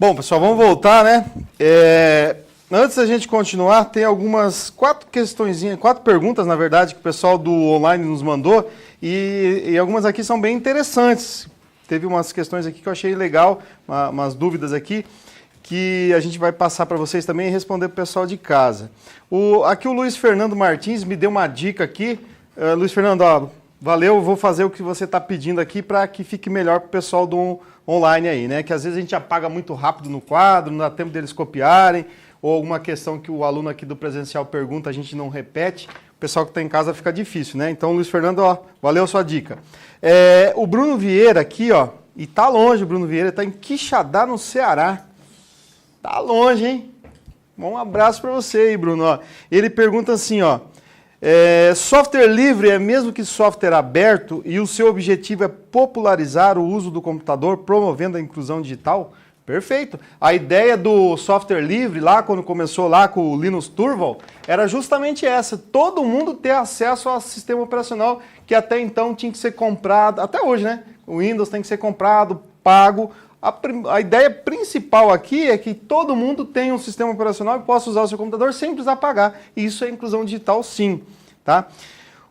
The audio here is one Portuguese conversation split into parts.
Bom, pessoal, vamos voltar, né? Antes da gente continuar, tem quatro perguntas, na verdade, que o pessoal do online nos mandou, e algumas aqui são bem interessantes. Teve umas questões aqui que eu achei legal, umas dúvidas aqui, que a gente vai passar para vocês também e responder para o pessoal de casa. Aqui o Luiz Fernando Martins me deu uma dica aqui. Luiz Fernando, ó, valeu, vou fazer o que você está pedindo aqui para que fique melhor para o pessoal do online aí, né? Que às vezes a gente apaga muito rápido no quadro, não dá tempo deles copiarem, ou alguma questão que o aluno aqui do presencial pergunta, a gente não repete, o pessoal que está em casa fica difícil, né? Então, Luiz Fernando, ó, valeu a sua dica. O Bruno Vieira aqui, ó, e tá longe o Bruno Vieira, está em Quixadá, no Ceará. Tá longe, hein? Um abraço para você aí, Bruno. Ó. Ele pergunta assim, ó, software livre é mesmo que software aberto e o seu objetivo é popularizar o uso do computador, promovendo a inclusão digital? Perfeito. A ideia do software livre, lá quando começou lá com o Linus Torvalds, era justamente essa, todo mundo ter acesso ao sistema operacional que até então tinha que ser comprado, até hoje, né? O Windows tem que ser comprado, pago. A ideia principal aqui é que todo mundo tenha um sistema operacional e possa usar o seu computador sem precisar pagar. E isso é inclusão digital, sim. Tá?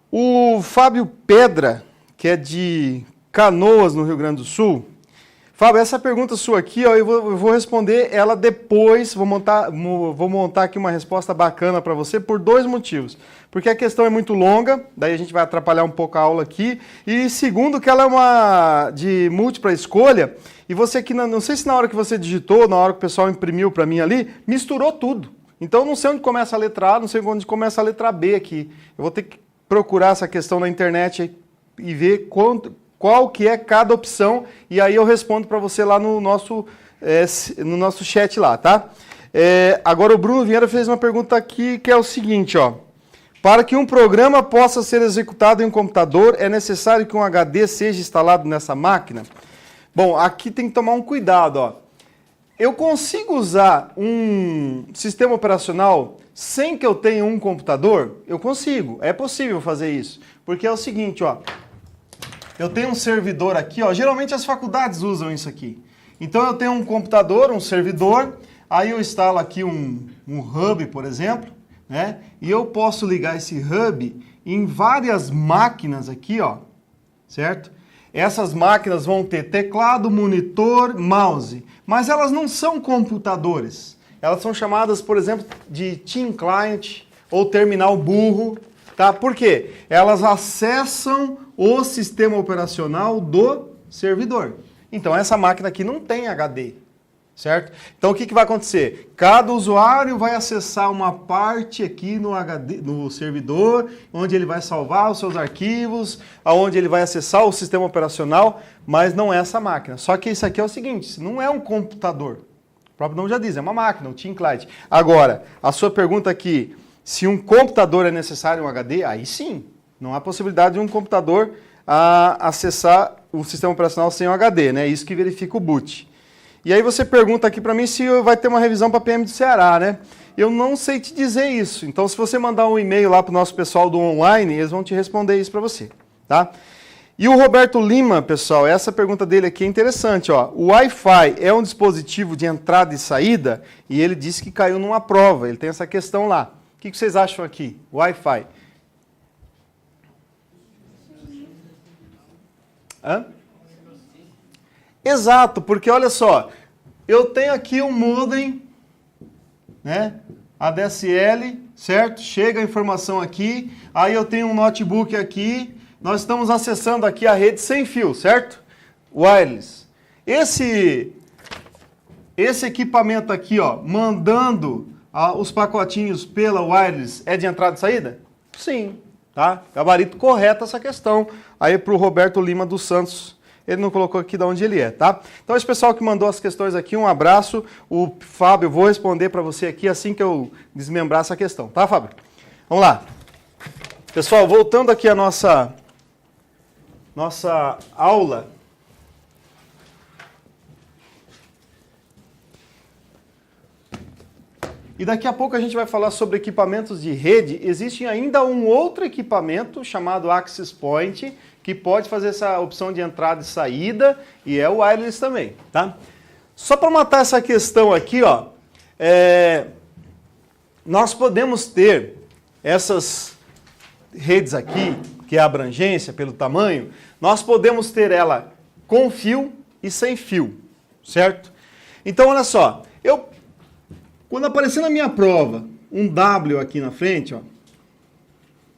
O Fábio Pedra, que é de Canoas, no Rio Grande do Sul. Fábio, essa pergunta sua aqui, ó, eu vou responder ela depois. Vou montar aqui uma resposta bacana para você por dois motivos. Porque a questão é muito longa, daí a gente vai atrapalhar um pouco a aula aqui. E segundo, que ela é uma de múltipla escolha. E você aqui, não sei se na hora que você digitou, na hora que o pessoal imprimiu para mim ali, misturou tudo. Então eu não sei onde começa a letra A, não sei onde começa a letra B aqui. Eu vou ter que procurar essa questão na internet e ver qual que é cada opção, e aí eu respondo para você lá no nosso chat lá, tá? Agora o Bruno Vieira fez uma pergunta aqui que é o seguinte, ó. Para que um programa possa ser executado em um computador, é necessário que um HD seja instalado nessa máquina? Bom, aqui tem que tomar um cuidado, ó. Eu consigo usar um sistema operacional sem que eu tenha um computador? Eu consigo, é possível fazer isso. Porque é o seguinte, ó. Eu tenho um servidor aqui, ó. Geralmente as faculdades usam isso aqui. Então eu tenho um computador, um servidor, aí eu instalo aqui um hub, por exemplo, né? E eu posso ligar esse hub em várias máquinas aqui, ó, certo? Essas máquinas vão ter teclado, monitor, mouse, mas elas não são computadores. Elas são chamadas, por exemplo, de Team Client ou terminal burro, tá? Por quê? Elas acessam o sistema operacional do servidor. Então essa máquina aqui não tem HD, certo? Então o que vai acontecer? Cada usuário vai acessar uma parte aqui no HD, no servidor, onde ele vai salvar os seus arquivos, onde ele vai acessar o sistema operacional, mas não é essa máquina. Só que isso aqui é o seguinte, não é um computador. O próprio nome já diz, é uma máquina, um Team Client. Agora, a sua pergunta aqui, se um computador é necessário um HD, aí sim. Não há possibilidade de um computador acessar o sistema operacional sem o HD, né? Isso que verifica o boot. E aí você pergunta aqui para mim se vai ter uma revisão para a PM do Ceará, né? Eu não sei te dizer isso. Então, se você mandar um e-mail lá para o nosso pessoal do online, eles vão te responder isso para você, tá? E o Roberto Lima, pessoal, essa pergunta dele aqui é interessante, ó. O Wi-Fi é um dispositivo de entrada e saída? E ele disse que caiu numa prova. Ele tem essa questão lá. O que vocês acham aqui? Wi-Fi. Hã? Exato, porque olha só, eu tenho aqui um modem, né? ADSL, certo? Chega a informação aqui, aí eu tenho um notebook aqui, nós estamos acessando aqui a rede sem fio, certo? Wireless. Esse equipamento aqui, ó, mandando os pacotinhos pela wireless é de entrada e saída? Sim. Tá? Gabarito correto essa questão. Aí para o Roberto Lima dos Santos, ele não colocou aqui de onde ele é, tá? Então esse pessoal que mandou as questões aqui, um abraço. O Fábio, eu vou responder para você aqui assim que eu desmembrar essa questão, tá, Fábio? Vamos lá. Pessoal, voltando aqui a nossa aula. E daqui a pouco a gente vai falar sobre equipamentos de rede. Existe ainda um outro equipamento chamado Access Point, que pode fazer essa opção de entrada e saída, e é o wireless também, tá? Só para matar essa questão aqui, ó, nós podemos ter essas redes aqui, que é a abrangência pelo tamanho, nós podemos ter ela com fio e sem fio, certo? Então, olha só, quando aparecer na minha prova um W aqui na frente, ó,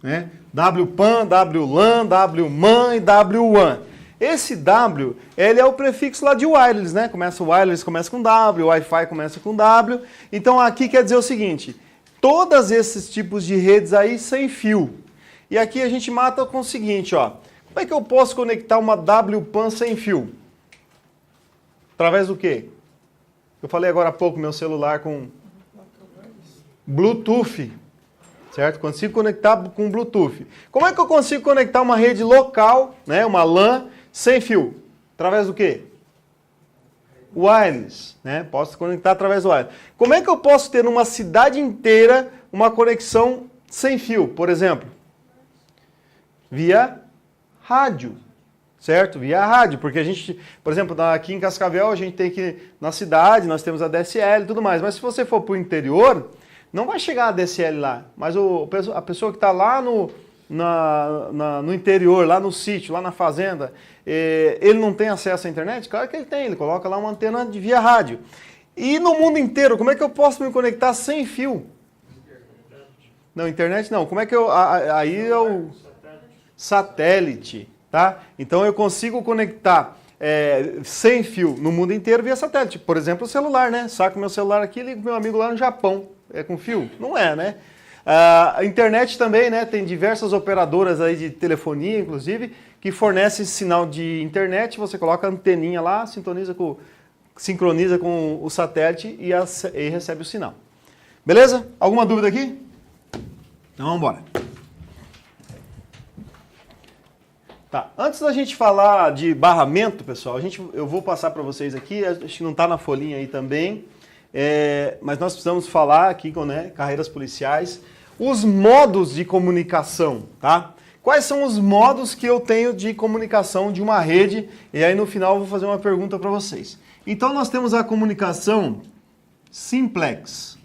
né? WPAN, WLAN, WMAN e WWAN. Esse W, ele é o prefixo lá de wireless, né? O wireless começa com W, o Wi-Fi começa com W. Então aqui quer dizer o seguinte, todos esses tipos de redes aí sem fio. E aqui a gente mata com o seguinte, ó. Como é que eu posso conectar uma WPAN sem fio? Através do quê? Eu falei agora há pouco, meu celular com Bluetooth, certo? Consigo conectar com Bluetooth. Como é que eu consigo conectar uma rede local, né, uma LAN, sem fio? Através do quê? Wireless, né? Posso conectar através do wireless. Como é que eu posso ter numa cidade inteira uma conexão sem fio, por exemplo? Via rádio, certo? Via rádio, porque a gente, por exemplo, aqui em Cascavel, a gente tem que, na cidade, nós temos a DSL e tudo mais, mas se você for para o interior, não vai chegar a DSL lá, mas a pessoa que está lá no interior, lá no sítio, lá na fazenda, ele não tem acesso à internet? Claro que ele tem, ele coloca lá uma antena de via rádio. E no mundo inteiro, como é que eu posso me conectar sem fio? Não, internet não. Como é que aí é o satélite, tá? Então eu consigo conectar sem fio no mundo inteiro via satélite. Por exemplo, o celular, né? Saco meu celular aqui e ligo meu amigo lá no Japão. É com fio? Não é, né? A internet também, né? Tem diversas operadoras aí de telefonia, inclusive, que fornecem sinal de internet. Você coloca a anteninha lá, sincroniza com o satélite e recebe o sinal. Beleza? Alguma dúvida aqui? Então vamos embora. Tá. Antes da gente falar de barramento, pessoal, eu vou passar para vocês aqui, acho que não está na folhinha aí também, mas nós precisamos falar aqui com carreiras policiais, os modos de comunicação, tá? Quais são os modos que eu tenho de comunicação de uma rede? E aí no final eu vou fazer uma pergunta para vocês. Então nós temos a comunicação simplex.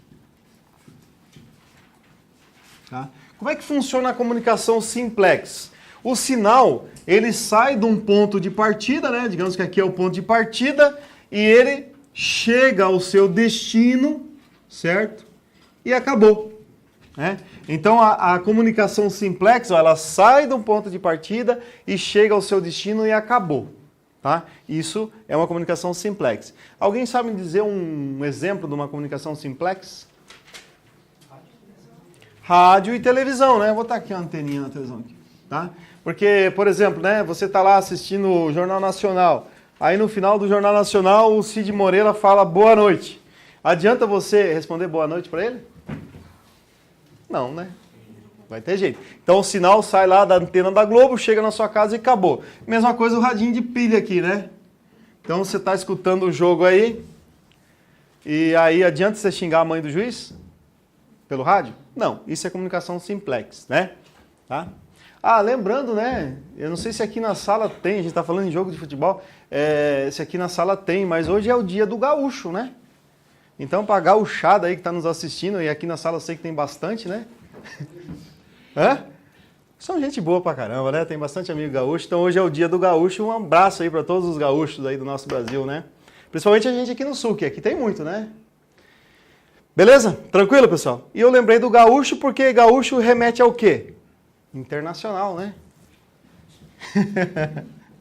Tá? Como é que funciona a comunicação simplex? O sinal, ele sai de um ponto de partida, né? Digamos que aqui é o ponto de partida, e ele chega ao seu destino, certo? E acabou. Né? Então a comunicação simplex, ela sai de um ponto de partida e chega ao seu destino e acabou. Tá? Isso é uma comunicação simplex. Alguém sabe me dizer um exemplo de uma comunicação simplex? Rádio e televisão, né? Vou botar aqui a anteninha na televisão. Aqui, tá? Porque, por exemplo, né, você está lá assistindo o Jornal Nacional, aí no final do Jornal Nacional o Cid Moreira fala boa noite. Adianta você responder boa noite para ele? Não, né? Vai ter jeito. Então o sinal sai lá da antena da Globo, chega na sua casa e acabou. Mesma coisa o radinho de pilha aqui, né? Então você está escutando o jogo aí, e aí adianta você xingar a mãe do juiz? Pelo rádio? Não, isso é comunicação simplex, né? Tá? Ah, lembrando, né? Eu não sei se aqui na sala tem, a gente está falando em jogo de futebol, se aqui na sala tem, mas hoje é o dia do gaúcho, né? Então, para a gauchada aí que está nos assistindo, e aqui na sala eu sei que tem bastante, né? Hã? São gente boa pra caramba, né? Tem bastante amigo gaúcho, então hoje é o dia do gaúcho, um abraço aí para todos os gaúchos aí do nosso Brasil, né? Principalmente a gente aqui no sul, que aqui tem muito, né? Beleza? Tranquilo, pessoal? E eu lembrei do gaúcho porque gaúcho remete ao quê? Internacional, né?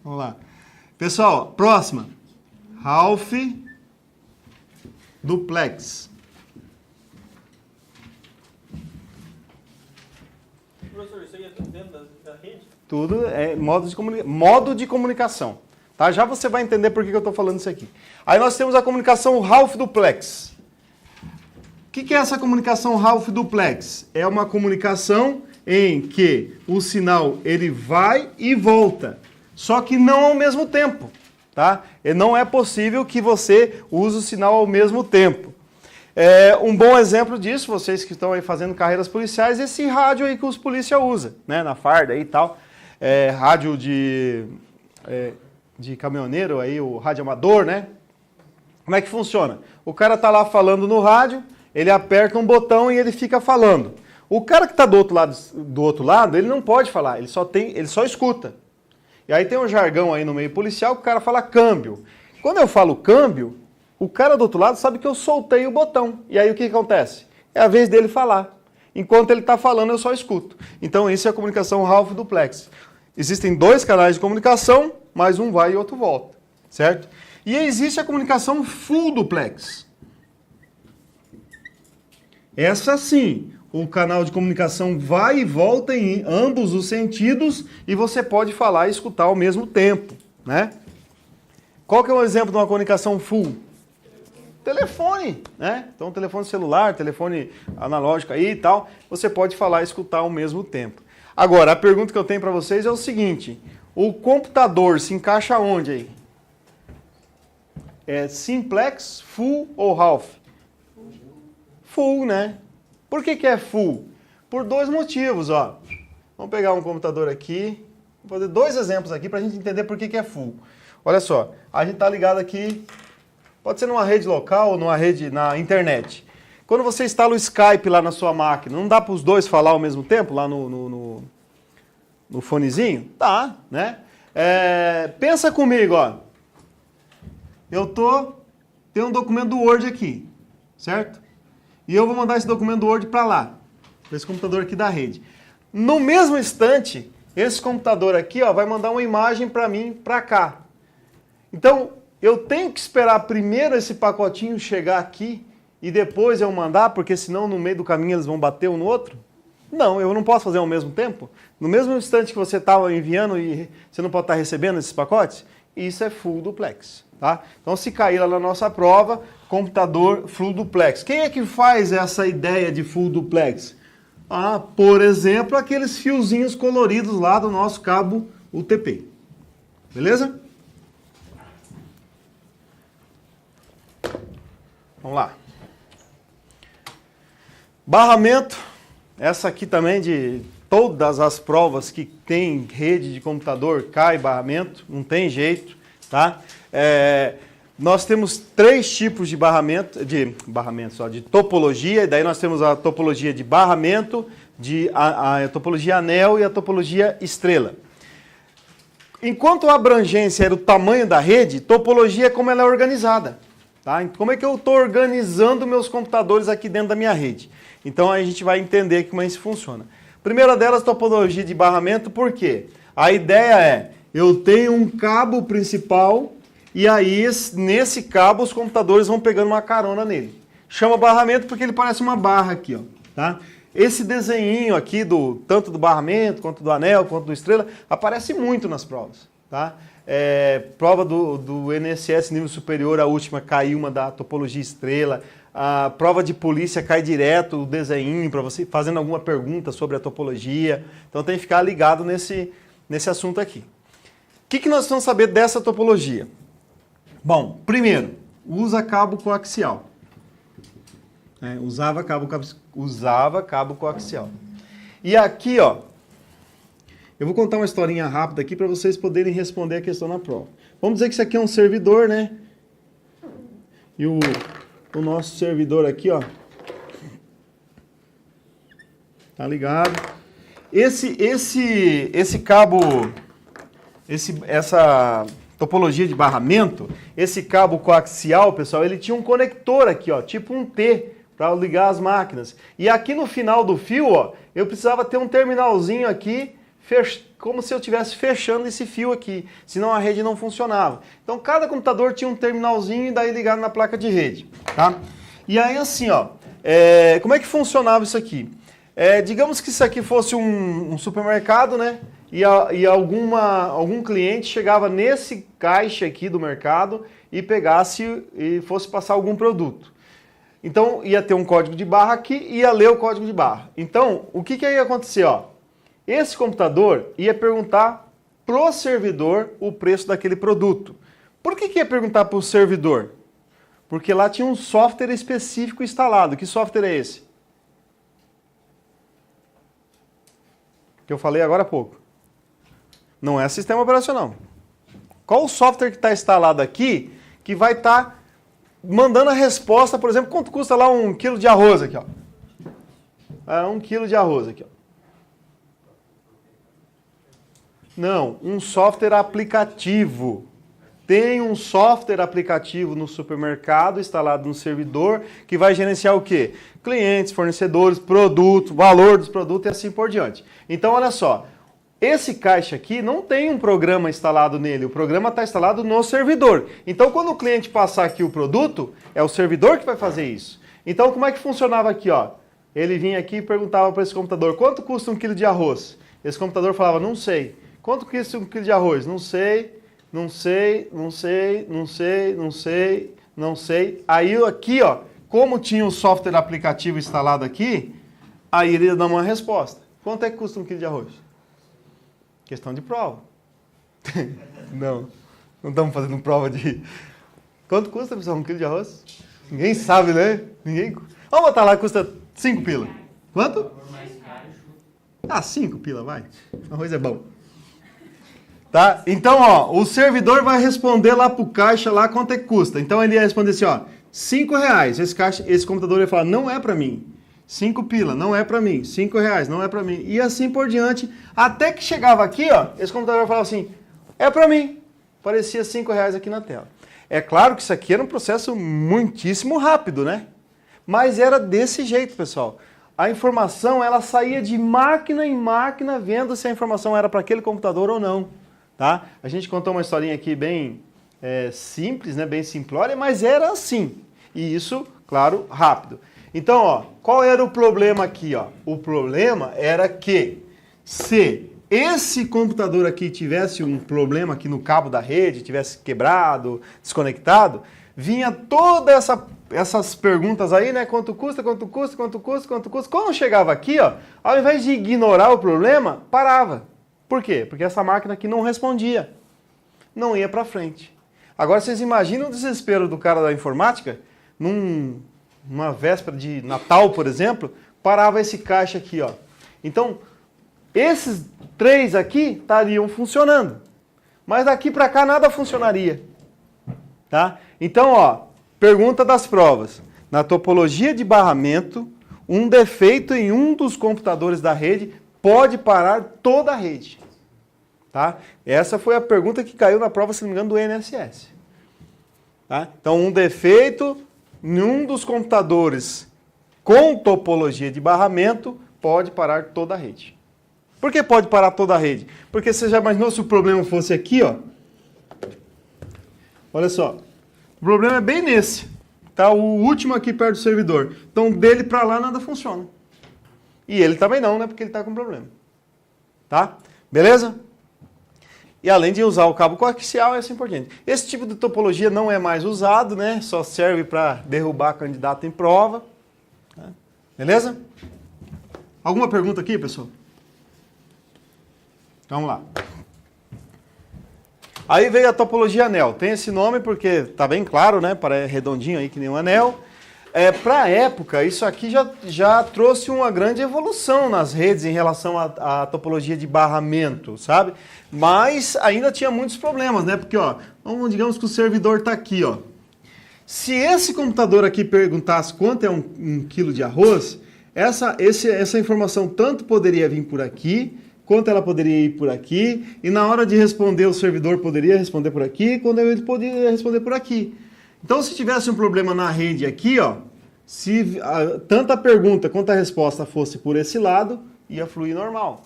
Vamos lá. Pessoal, próxima. Ralph Duplex. Professor, isso aí é tudo dentro da rede? Tudo é modo de comunicação. Tá? Já você vai entender por que eu estou falando isso aqui. Aí nós temos a comunicação Ralph Duplex. O que é essa comunicação Ralph Duplex? É uma comunicação em que o sinal ele vai e volta, só que não ao mesmo tempo. Tá? E não é possível que você use o sinal ao mesmo tempo. Um bom exemplo disso, vocês que estão aí fazendo carreiras policiais, esse rádio aí que os polícia usam, né, na farda aí e tal, rádio de caminhoneiro aí, o rádio amador, né? Como é que funciona? O cara está lá falando no rádio, ele aperta um botão e ele fica falando. O cara que está do outro lado, ele não pode falar, ele só escuta. E aí tem um jargão aí no meio policial que o cara fala câmbio. Quando eu falo câmbio, o cara do outro lado sabe que eu soltei o botão. E aí o que acontece? É a vez dele falar. Enquanto ele está falando, eu só escuto. Então isso é a comunicação Half Duplex. Existem 2 canais de comunicação, mas um vai e outro volta, certo? E existe a comunicação Full Duplex. Essa sim, o canal de comunicação vai e volta em ambos os sentidos e você pode falar e escutar ao mesmo tempo, né? Qual que é um exemplo de uma comunicação full? Telefone, né? Então, telefone celular, telefone analógico aí e tal, você pode falar e escutar ao mesmo tempo. Agora, a pergunta que eu tenho para vocês é o seguinte, o computador se encaixa onde aí? É simplex, full ou half? Full, né? Por que é full? Por 2 motivos, ó. Vamos pegar um computador aqui, vou fazer 2 exemplos aqui para a gente entender por que é full. Olha só, a gente está ligado aqui, pode ser numa rede local ou numa rede na internet. Quando você instala o Skype lá na sua máquina, não dá para os 2 falar ao mesmo tempo lá no fonezinho? Dá, né? Pensa comigo, ó. Tenho um documento do Word aqui, certo? E eu vou mandar esse documento do Word para lá, para esse computador aqui da rede. No mesmo instante, esse computador aqui ó, vai mandar uma imagem para mim, para cá. Então, eu tenho que esperar primeiro esse pacotinho chegar aqui e depois eu mandar, porque senão no meio do caminho eles vão bater um no outro? Não, eu não posso fazer ao mesmo tempo. No mesmo instante que você estava enviando e você não pode estar recebendo esses pacotes, isso é Full Duplex. Tá? Então, se cair lá na nossa prova, computador Full Duplex. Quem é que faz essa ideia de Full Duplex? Por exemplo, aqueles fiozinhos coloridos lá do nosso cabo UTP. Beleza? Vamos lá. Barramento. Essa aqui também de todas as provas que tem rede de computador, cai barramento, não tem jeito, tá? Nós temos 3 tipos de de topologia, e daí nós temos a topologia de barramento, a topologia anel e a topologia estrela. Enquanto a abrangência era o tamanho da rede, topologia é como ela é organizada. Tá? Como é que eu estou organizando meus computadores aqui dentro da minha rede? Então a gente vai entender como isso funciona. Primeira delas, topologia de barramento, por quê? A ideia é, eu tenho um cabo principal e aí nesse cabo os computadores vão pegando uma carona nele. Chama barramento porque ele parece uma barra aqui, ó, tá? Esse desenhinho aqui, tanto do barramento, quanto do anel, quanto do estrela, aparece muito nas provas, tá? Prova do INSS nível superior, a última caiu uma da topologia estrela. A prova de polícia cai direto o desenho para você fazendo alguma pergunta sobre a topologia. Então tem que ficar ligado nesse assunto aqui. O que nós precisamos saber dessa topologia? Bom, primeiro, usa cabo coaxial. Usava cabo coaxial. E aqui, ó, eu vou contar uma historinha rápida aqui para vocês poderem responder a questão na prova. Vamos dizer que isso aqui é um servidor, né? E o nosso servidor aqui, ó, tá ligado? Esse cabo, essa topologia de barramento, esse cabo coaxial, pessoal, ele tinha um conector aqui, ó, tipo um T, para ligar as máquinas. E aqui no final do fio, ó, eu precisava ter um terminalzinho aqui, como se eu estivesse fechando esse fio aqui, senão a rede não funcionava. Então cada computador tinha um terminalzinho e daí ligado na placa de rede, tá? E aí assim, ó, como é que funcionava isso aqui? Digamos que isso aqui fosse um supermercado, né? E algum cliente chegava nesse caixa aqui do mercado e pegasse e fosse passar algum produto. Então ia ter um código de barra aqui e ia ler o código de barra. Então o que ia acontecer, ó? Esse computador ia perguntar pro servidor o preço daquele produto. Por que ia perguntar para o servidor? Porque lá tinha um software específico instalado. Que software é esse? Que eu falei agora há pouco. Não é sistema operacional. Qual o software que está instalado aqui que vai estar mandando a resposta, por exemplo, quanto custa lá 1 quilo de arroz aqui, ó. 1 quilo de arroz aqui, ó. Não, um software aplicativo. Tem um software aplicativo no supermercado instalado no servidor que vai gerenciar o quê? Clientes, fornecedores, produto, valor dos produtos e assim por diante. Então, olha só, esse caixa aqui não tem um programa instalado nele, o programa está instalado no servidor. Então, quando o cliente passar aqui o produto, é o servidor que vai fazer isso. Então, como é que funcionava aqui, ó? Ele vinha aqui e perguntava para esse computador, quanto custa 1 quilo de arroz? Esse computador falava, não sei. Quanto custa 1 quilo de arroz? Não sei. Não sei. Aí aqui, ó, como tinha o software aplicativo instalado aqui, aí ele ia dar uma resposta. Quanto é que custa 1 quilo de arroz? Questão de prova. Não estamos fazendo prova de... Quanto custa, pessoal, 1 quilo de arroz? Ninguém sabe, né? Vamos botar lá, custa 5 pila. Quanto? 5 pila, vai. Arroz é bom. Tá? Então, ó, o servidor vai responder lá pro caixa lá quanto é que custa. Então ele ia responder assim, ó, 5 reais. Esse computador ia falar, não é para mim. 5 pila, não é para mim. 5 reais, não é para mim. E assim por diante, até que chegava aqui, ó, esse computador falava assim, é para mim. Parecia 5 reais aqui na tela. É claro que isso aqui era um processo muitíssimo rápido, né? Mas era desse jeito, pessoal. A informação, ela saía de máquina em máquina, vendo se a informação era para aquele computador ou não. Tá? A gente contou uma historinha aqui bem simples, né? Bem simplória, mas era assim. E isso, claro, rápido. Então, ó, qual era o problema aqui? Ó? O problema era que se esse computador aqui tivesse um problema aqui no cabo da rede, tivesse quebrado, desconectado, vinha todas essas perguntas aí, né? Quanto custa, quanto custa, quanto custa, quanto custa. Quando chegava aqui, ó, ao invés de ignorar o problema, parava. Por quê? Porque essa máquina aqui não respondia, não ia para frente. Agora vocês imaginam o desespero do cara da informática, numa véspera de Natal, por exemplo, parava esse caixa aqui, ó. Então, esses 3 aqui estariam funcionando, mas daqui para cá nada funcionaria. Tá? Então, ó, pergunta das provas. Na topologia de barramento, um defeito em um dos computadores da rede pode parar toda a rede. Tá? Essa foi a pergunta que caiu na prova, se não me engano, do INSS. Tá? Então, um defeito em um dos computadores com topologia de barramento pode parar toda a rede. Por que pode parar toda a rede? Porque você já imaginou se o problema fosse aqui, ó? Olha só. O problema é bem nesse. Tá? O último aqui perto do servidor. Então, dele para lá nada funciona. E ele também não, né? Porque ele está com problema. Tá? Beleza? E além de usar o cabo coaxial e assim por diante. Esse tipo de topologia não é mais usado, né? Só serve para derrubar candidato em prova. Tá? Beleza? Alguma pergunta aqui, pessoal? Vamos lá. Aí veio a topologia anel. Tem esse nome porque está bem claro, né? Parece redondinho aí que nem um anel. Para a época, isso aqui já trouxe uma grande evolução nas redes em relação à topologia de barramento, sabe? Mas ainda tinha muitos problemas, né? Porque, ó, digamos que o servidor está aqui, ó. Se esse computador aqui perguntasse quanto é um quilo de arroz, essa informação tanto poderia vir por aqui, quanto ela poderia ir por aqui, e na hora de responder o servidor poderia responder por aqui, quando ele poderia responder por aqui. Então, se tivesse um problema na rede aqui, ó, se tanto a pergunta quanto a resposta fosse por esse lado, ia fluir normal.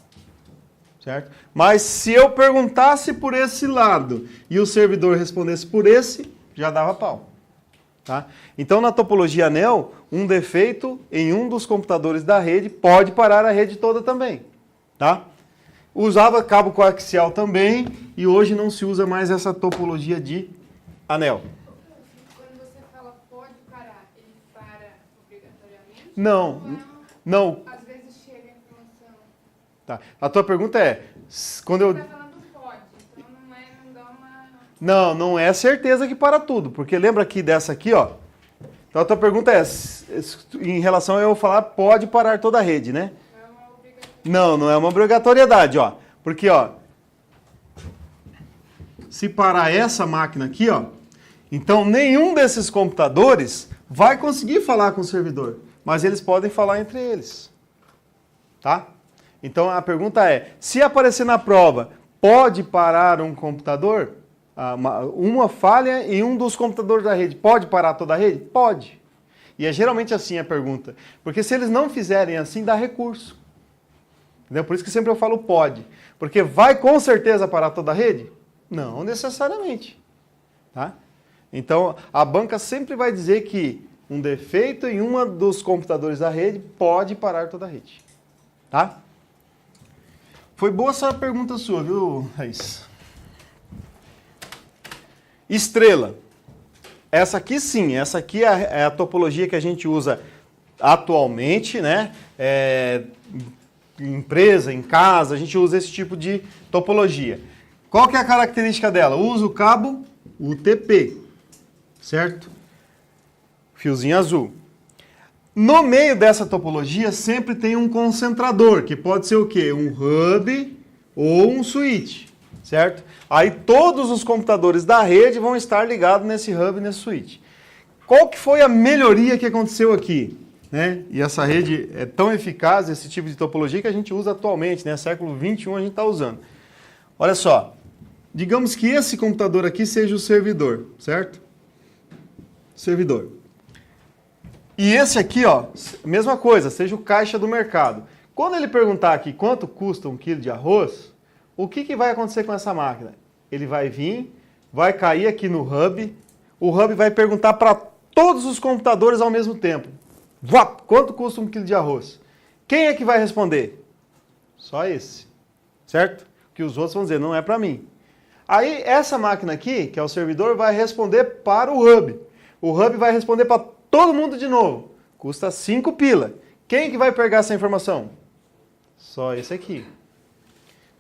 Certo? Mas se eu perguntasse por esse lado e o servidor respondesse por esse, já dava pau. Tá? Então, na topologia anel, um defeito em um dos computadores da rede pode parar a rede toda também. Tá? Usava cabo coaxial também e hoje não se usa mais essa topologia de anel. Não. Às vezes chega a informação. Tá. A tua pergunta é, quando eu... Você está falando pode, então não dá uma... Não é certeza que para tudo, porque lembra aqui dessa aqui, ó. Então a tua pergunta é, em relação a eu falar pode parar toda a rede, né? Não é uma obrigatoriedade, ó. Porque, ó, se parar essa máquina aqui, ó, Então, nenhum desses computadores vai conseguir falar com o servidor, mas eles podem falar entre eles. Tá? Então, a pergunta é, se aparecer na prova, pode parar um computador? Uma falha em um dos computadores da rede, pode parar toda a rede? Pode. E é geralmente assim a pergunta. Porque se eles não fizerem assim, dá recurso. Entendeu? Por isso que sempre eu falo pode. Porque vai com certeza parar toda a rede? Não necessariamente. Tá? Então, a banca sempre vai dizer que um defeito em um dos computadores da rede pode parar toda a rede. Tá? Foi boa essa pergunta sua, viu, Raíssa? Estrela. Essa aqui sim, essa aqui é a topologia que a gente usa atualmente, né? Em empresa, em casa, a gente usa esse tipo de topologia. Qual que é a característica dela? Usa o cabo UTP, certo? Fiozinho azul. No meio dessa topologia sempre tem um concentrador, que pode ser o quê? Um hub ou um switch, certo? Aí todos os computadores da rede vão estar ligados nesse hub e nesse switch. Qual que foi a melhoria que aconteceu aqui? Né? E essa rede é tão eficaz, esse tipo de topologia, que a gente usa atualmente, né? Século XXI a gente está usando. Olha só, digamos que esse computador aqui seja o servidor, certo? Servidor. E esse aqui, ó, mesma coisa, seja o caixa do mercado. Quando ele perguntar aqui quanto custa um quilo de arroz, o que vai acontecer com essa máquina? Ele vai vir, vai cair aqui no hub, o hub vai perguntar para todos os computadores ao mesmo tempo. Quanto custa um quilo de arroz? Quem é que vai responder? Só esse, certo? Que os outros vão dizer, não é para mim. Aí essa máquina aqui, que é o servidor, vai responder para o hub. O hub vai responder para todo mundo de novo. Custa 5 pila. Quem que vai pegar essa informação? Só esse aqui.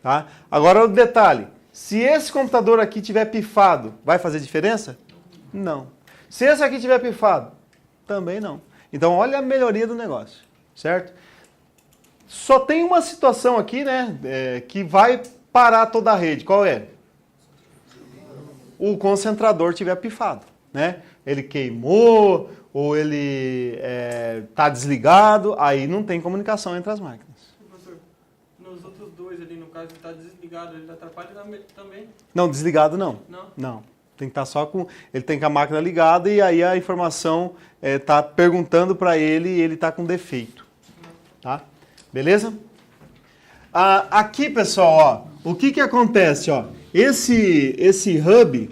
Tá? Agora o detalhe. Se esse computador aqui tiver pifado, vai fazer diferença? Não. Se esse aqui tiver pifado, também não. Então olha a melhoria do negócio, certo? Só tem uma situação aqui, né, que vai parar toda a rede. Qual é? O concentrador tiver pifado, né? Ele queimou ou ele está desligado, aí não tem comunicação entre as máquinas. Professor, nos outros dois ali, no caso que está desligado, ele atrapalha também? Não, desligado não. Não? Não. Tem que estar só com... Ele tem com a máquina ligada e aí a informação está perguntando para ele e ele está com defeito. Tá? Beleza? Aqui, pessoal, ó, o que acontece? Ó, esse hub,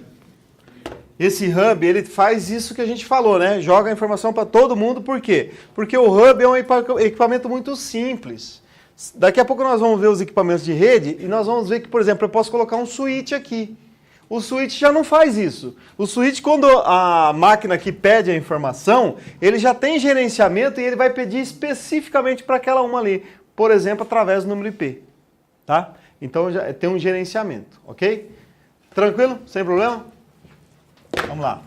ele faz isso que a gente falou, né? Joga a informação para todo mundo, por quê? Porque o hub é um equipamento muito simples. Daqui a pouco nós vamos ver os equipamentos de rede e nós vamos ver que, por exemplo, eu posso colocar um switch aqui. O switch já não faz isso. O switch, quando a máquina aqui pede a informação, ele já tem gerenciamento e ele vai pedir especificamente para aquela uma ali. Por exemplo, através do número IP. Tá? Então já tem um gerenciamento, ok? Tranquilo? Sem problema? Vamos lá.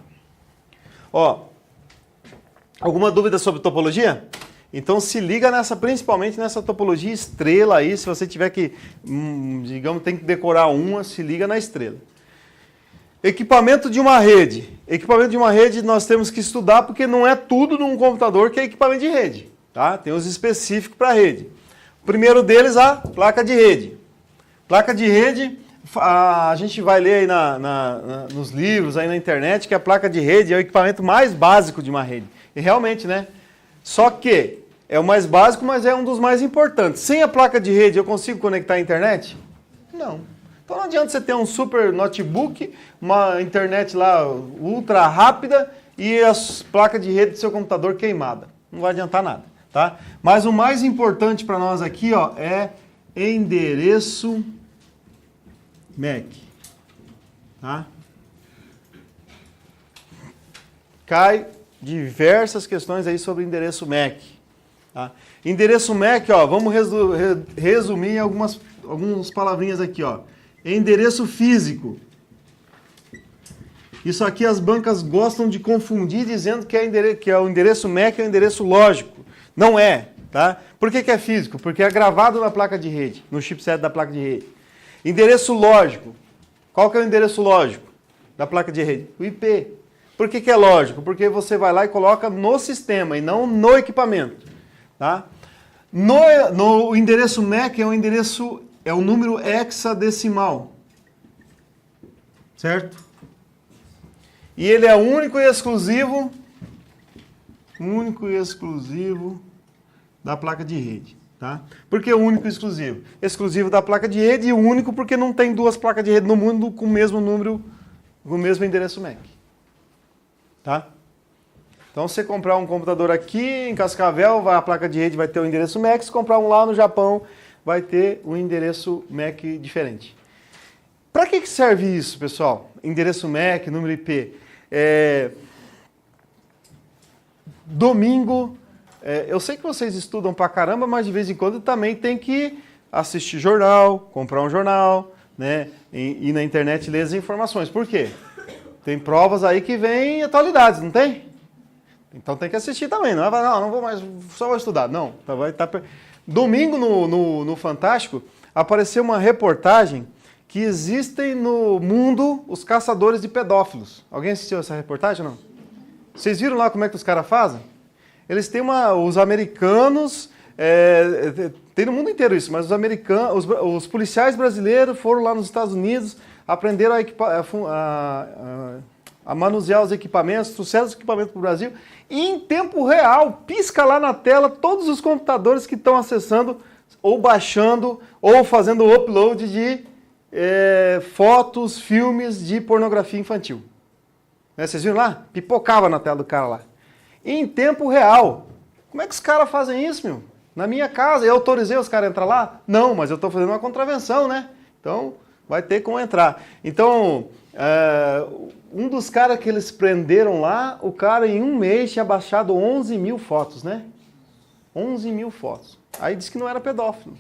Ó, alguma dúvida sobre topologia? Então se liga principalmente nessa topologia estrela aí. Se você tiver que, digamos, tem que decorar uma, se liga na estrela. Equipamento de uma rede. Equipamento de uma rede nós temos que estudar porque não é tudo num computador que é equipamento de rede. Tá? Tem os específicos para rede. O primeiro deles, a placa de rede. Placa de rede, a gente vai ler aí nos livros, aí na internet, que a placa de rede é o equipamento mais básico de uma rede. E realmente, né? Só que é o mais básico, mas é um dos mais importantes. Sem a placa de rede eu consigo conectar a internet? Não. Então não adianta você ter um super notebook, uma internet lá ultra rápida e a placa de rede do seu computador queimada. Não vai adiantar nada, tá? Mas o mais importante para nós aqui, ó, é endereço MAC. Tá? Cai diversas questões aí sobre endereço MAC. Tá? Endereço MAC, ó, vamos resumir algumas palavrinhas aqui, ó. Endereço físico. Isso aqui as bancas gostam de confundir dizendo que é o endereço MAC é o endereço lógico. Não é, tá? Por que é físico? Porque é gravado na placa de rede, no chipset da placa de rede. Endereço lógico. Qual que é o endereço lógico da placa de rede? O IP. Por que é lógico? Porque você vai lá e coloca no sistema e não no equipamento. Tá? No endereço MAC é o número hexadecimal. Certo? E ele é único e exclusivo da placa de rede. Tá? Por que único e exclusivo? Exclusivo da placa de rede e único porque não tem duas placas de rede no mundo com o mesmo número, com o mesmo endereço MAC. Tá? Então, se você comprar um computador aqui em Cascavel, a placa de rede vai ter o endereço MAC. Se comprar um lá no Japão, vai ter um endereço MAC diferente. Para que serve isso, pessoal? Endereço MAC, número IP. Domingo, eu sei que vocês estudam pra caramba, mas de vez em quando também tem que assistir jornal, comprar um jornal, né? E na internet ler as informações. Por quê? Tem provas aí que vêm atualidades, não tem? Então tem que assistir também. Não vou mais, só vou estudar. Não. Domingo no Fantástico apareceu uma reportagem que existem no mundo os caçadores de pedófilos. Alguém assistiu essa reportagem ou não? Vocês viram lá como é que os caras fazem? Eles têm os americanos, tem no mundo inteiro isso, mas os americanos, os policiais brasileiros foram lá nos Estados Unidos, aprenderam a manusear os equipamentos, trouxeram os equipamentos para o Brasil, e em tempo real, pisca lá na tela todos os computadores que estão acessando, ou baixando, ou fazendo o upload de fotos, filmes de pornografia infantil. Vocês viram lá? Pipocava na tela do cara lá. Em tempo real. Como é que os caras fazem isso, meu? Na minha casa, eu autorizei os caras a entrar lá? Não, mas eu estou fazendo uma contravenção, né? Então, vai ter como entrar. Então, um dos caras que eles prenderam lá, o cara em um mês tinha baixado 11 mil fotos, né? 11 mil fotos. Aí disse que não era pedófilo.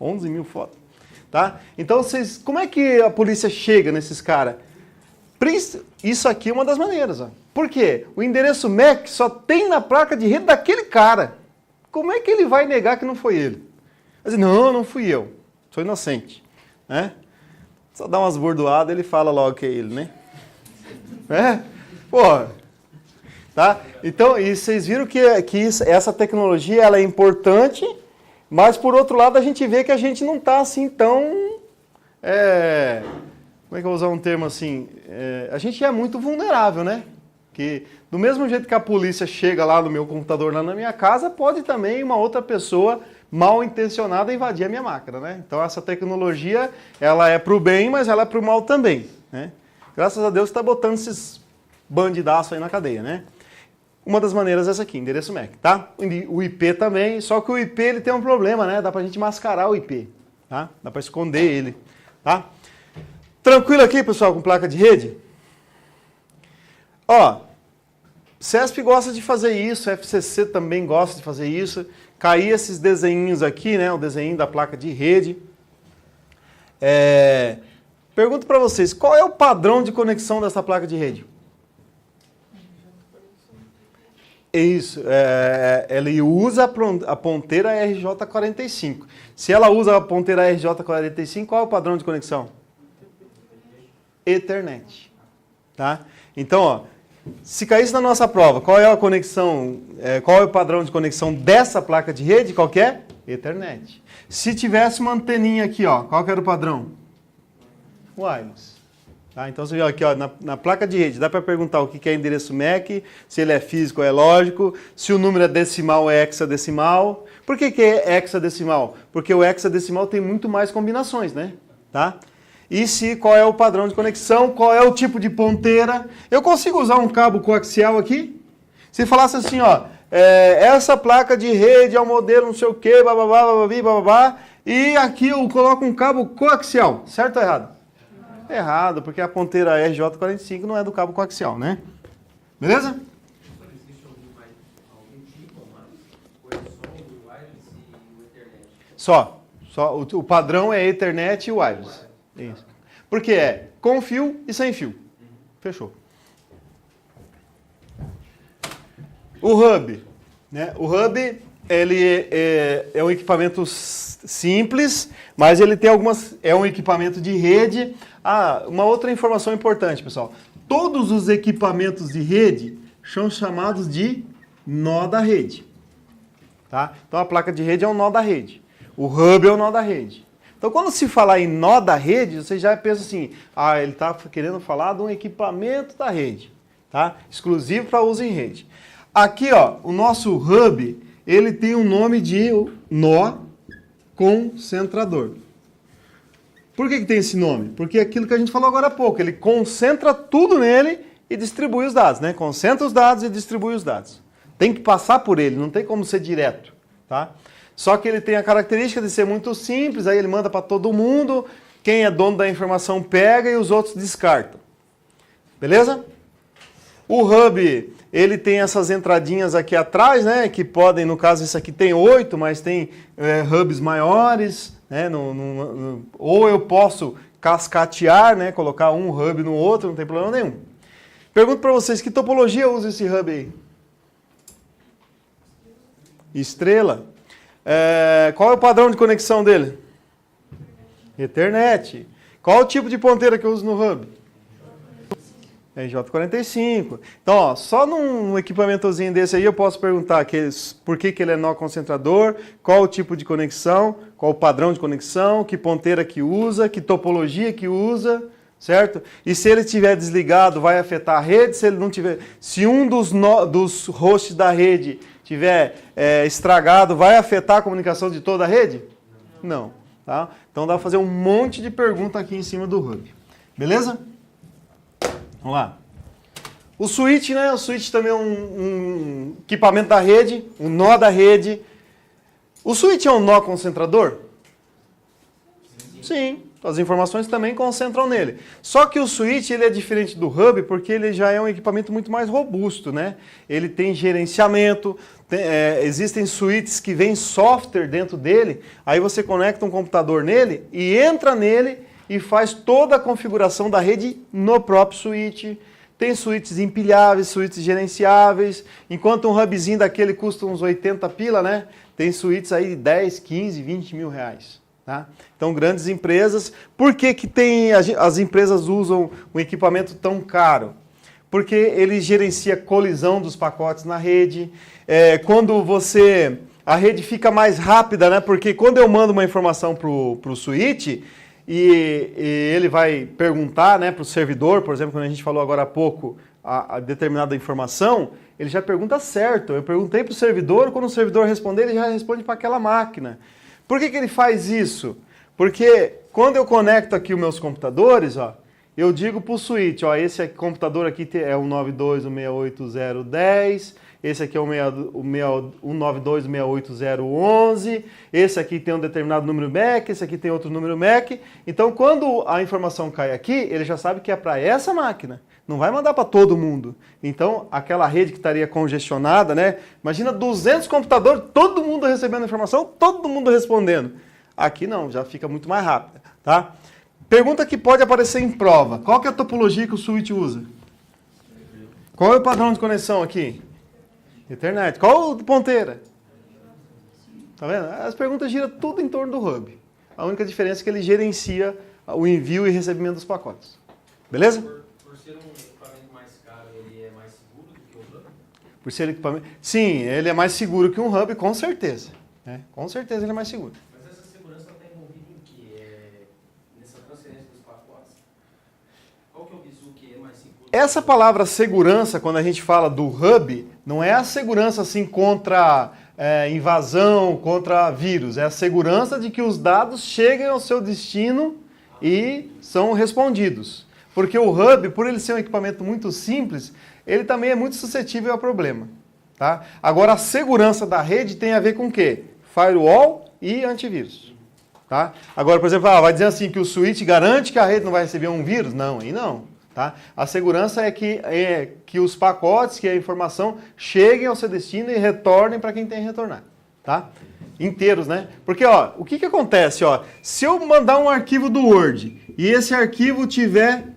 11 mil fotos. Tá? Então, como é que a polícia chega nesses caras? Isso aqui é uma das maneiras. Ó. Por quê? O endereço MAC só tem na placa de rede daquele cara. Como é que ele vai negar que não foi ele? Vai dizer, não fui eu. Sou inocente. Né? Só dá umas bordoadas, ele fala logo que é ele, né? Porra. Tá? Então, e vocês viram que essa tecnologia ela é importante, mas por outro lado a gente vê que a gente não está assim tão... como é que eu vou usar um termo assim? A gente é muito vulnerável, né? Que do mesmo jeito que a polícia chega lá no meu computador, lá na minha casa, pode também uma outra pessoa mal intencionada invadir a minha máquina, né? Então essa tecnologia, ela é para o bem, mas ela é para o mal também, né? Graças a Deus está botando esses bandidaços aí na cadeia, né? Uma das maneiras é essa aqui, endereço MAC, tá? O IP também, só que o IP ele tem um problema, né? Dá pra gente mascarar o IP, tá? Dá para esconder ele, tá? Tranquilo aqui, pessoal, com placa de rede? Ó, CESP gosta de fazer isso, FCC também gosta de fazer isso. Cair esses desenhinhos aqui, né? O desenho da placa de rede. Pergunto para vocês, qual é o padrão de conexão dessa placa de rede? Isso, ele usa a ponteira RJ45. Se ela usa a ponteira RJ45, qual é o padrão de conexão? Ethernet. Tá? Então, ó, se caísse na nossa prova, qual é a conexão, qual é o padrão de conexão dessa placa de rede? Qual que é? Ethernet. Se tivesse uma anteninha aqui, ó, qual que era o padrão? Wireless. Tá? Então você viu aqui, ó, na placa de rede, dá para perguntar o que é endereço MAC, se ele é físico ou é lógico, se o número é decimal ou é hexadecimal. Por que é hexadecimal? Porque o hexadecimal tem muito mais combinações, né? Tá? E qual é o padrão de conexão, qual é o tipo de ponteira. Eu consigo usar um cabo coaxial aqui? Se falasse assim, ó, essa placa de rede é o modelo não sei o que, bababá, e aqui eu coloco um cabo coaxial, certo ou errado? Errado, porque a ponteira RJ45 não é do cabo coaxial, né? Beleza? Só o padrão é Ethernet e Wireless. Isso. Porque é com fio e sem fio. Fechou. O hub, né? O hub ele é um equipamento simples, mas ele tem é um equipamento de rede. Uma outra informação importante, pessoal. todos os equipamentos de rede são chamados de nó da rede. Tá? Então a placa de rede é um nó da rede. O hub é o nó da rede. Então quando se falar em nó da rede, você já pensa assim, ele está querendo falar de um equipamento da rede, tá? Exclusivo para uso em rede. Aqui, ó, o nosso hub, ele tem um nome de nó concentrador. Por que tem esse nome? Porque é aquilo que a gente falou agora há pouco, ele concentra tudo nele e distribui os dados, né? Concentra os dados e distribui os dados. Tem que passar por ele, não tem como ser direto, tá? Só que ele tem a característica de ser muito simples, aí ele manda para todo mundo, quem é dono da informação pega e os outros descartam. Beleza? O hub, ele tem essas entradinhas aqui atrás, né? Que podem, no caso, esse aqui tem 8, mas tem hubs maiores, né? Ou eu posso cascatear, né? Colocar um hub no outro, não tem problema nenhum. Pergunto para vocês, que topologia usa esse hub aí? Estrela. Qual é o padrão de conexão dele? Ethernet. Qual o tipo de ponteira que eu uso no hub? RJ45. Então, ó, só num equipamentozinho desse aí eu posso perguntar por que ele é nó concentrador, qual o tipo de conexão, qual o padrão de conexão, que ponteira que usa, que topologia que usa, certo? E se ele estiver desligado, vai afetar a rede. Se ele não tiver, se um dos hosts da rede tiver estragado, vai afetar a comunicação de toda a rede? Não. Tá? Então dá para fazer um monte de pergunta aqui em cima do hub. Beleza? Vamos lá. O switch, né? O switch também é um equipamento da rede, um nó da rede. O switch é um nó concentrador? Sim. As informações também concentram nele. Só que o switch ele é diferente do hub porque ele já é um equipamento muito mais robusto, né? Ele tem gerenciamento, existem switches que vêm software dentro dele, aí você conecta um computador nele e entra nele e faz toda a configuração da rede no próprio switch. Tem switches empilháveis, switches gerenciáveis, enquanto um hubzinho daquele custa uns 80 pila, né? Tem switches aí de 10, 15, 20 mil reais. Tá? Então, grandes empresas. Por que as empresas usam um equipamento tão caro? Porque ele gerencia colisão dos pacotes na rede. Quando a rede fica mais rápida, né? Porque quando eu mando uma informação para o switch e ele vai perguntar, né, para o servidor, por exemplo, quando a gente falou agora há pouco a determinada informação, ele já pergunta certo. Eu perguntei para o servidor, quando o servidor responder, ele já responde para aquela máquina. Por que ele faz isso? Porque quando eu conecto aqui os meus computadores, ó, eu digo para o switch, ó, esse computador aqui é o 92.168.0.10, esse aqui é o 192.168.0.11, esse aqui tem um determinado número MAC, esse aqui tem outro número MAC. Então, quando a informação cai aqui, ele já sabe que é para essa máquina. Não vai mandar para todo mundo. Então, aquela rede que estaria congestionada, né? Imagina 200 computadores, todo mundo recebendo informação, todo mundo respondendo. Aqui não, já fica muito mais rápido, tá? Pergunta que pode aparecer em prova. Qual que é a topologia que o switch usa? Qual é o padrão de conexão aqui? Ethernet. Qual a ponteira? Tá vendo? As perguntas giram tudo em torno do hub. A única diferença é que ele gerencia o envio e recebimento dos pacotes. Beleza? Por ser um equipamento mais caro, ele é mais seguro do que o hub? Por ser equipamento... Sim, ele é mais seguro que um hub, com certeza. Com certeza ele é mais seguro. Mas essa segurança está envolvida em quê? Nessa transferência dos pacotes? Qual que é o bizu que é mais seguro? Essa palavra segurança, quando a gente fala do hub, não é a segurança assim contra invasão, contra vírus. É a segurança de que os dados cheguem ao seu destino e são respondidos. Porque o hub, por ele ser um equipamento muito simples, ele também é muito suscetível a problema. Tá? Agora, a segurança da rede tem a ver com o quê? Firewall e antivírus. Tá? Agora, por exemplo, vai dizer assim que o switch garante que a rede não vai receber um vírus? Não, aí não. Tá? A segurança é que os pacotes, que a informação, cheguem ao seu destino e retornem para quem tem que retornar. Tá? Inteiros, né? Porque, ó, o que acontece? Ó, se eu mandar um arquivo do Word e esse arquivo tiver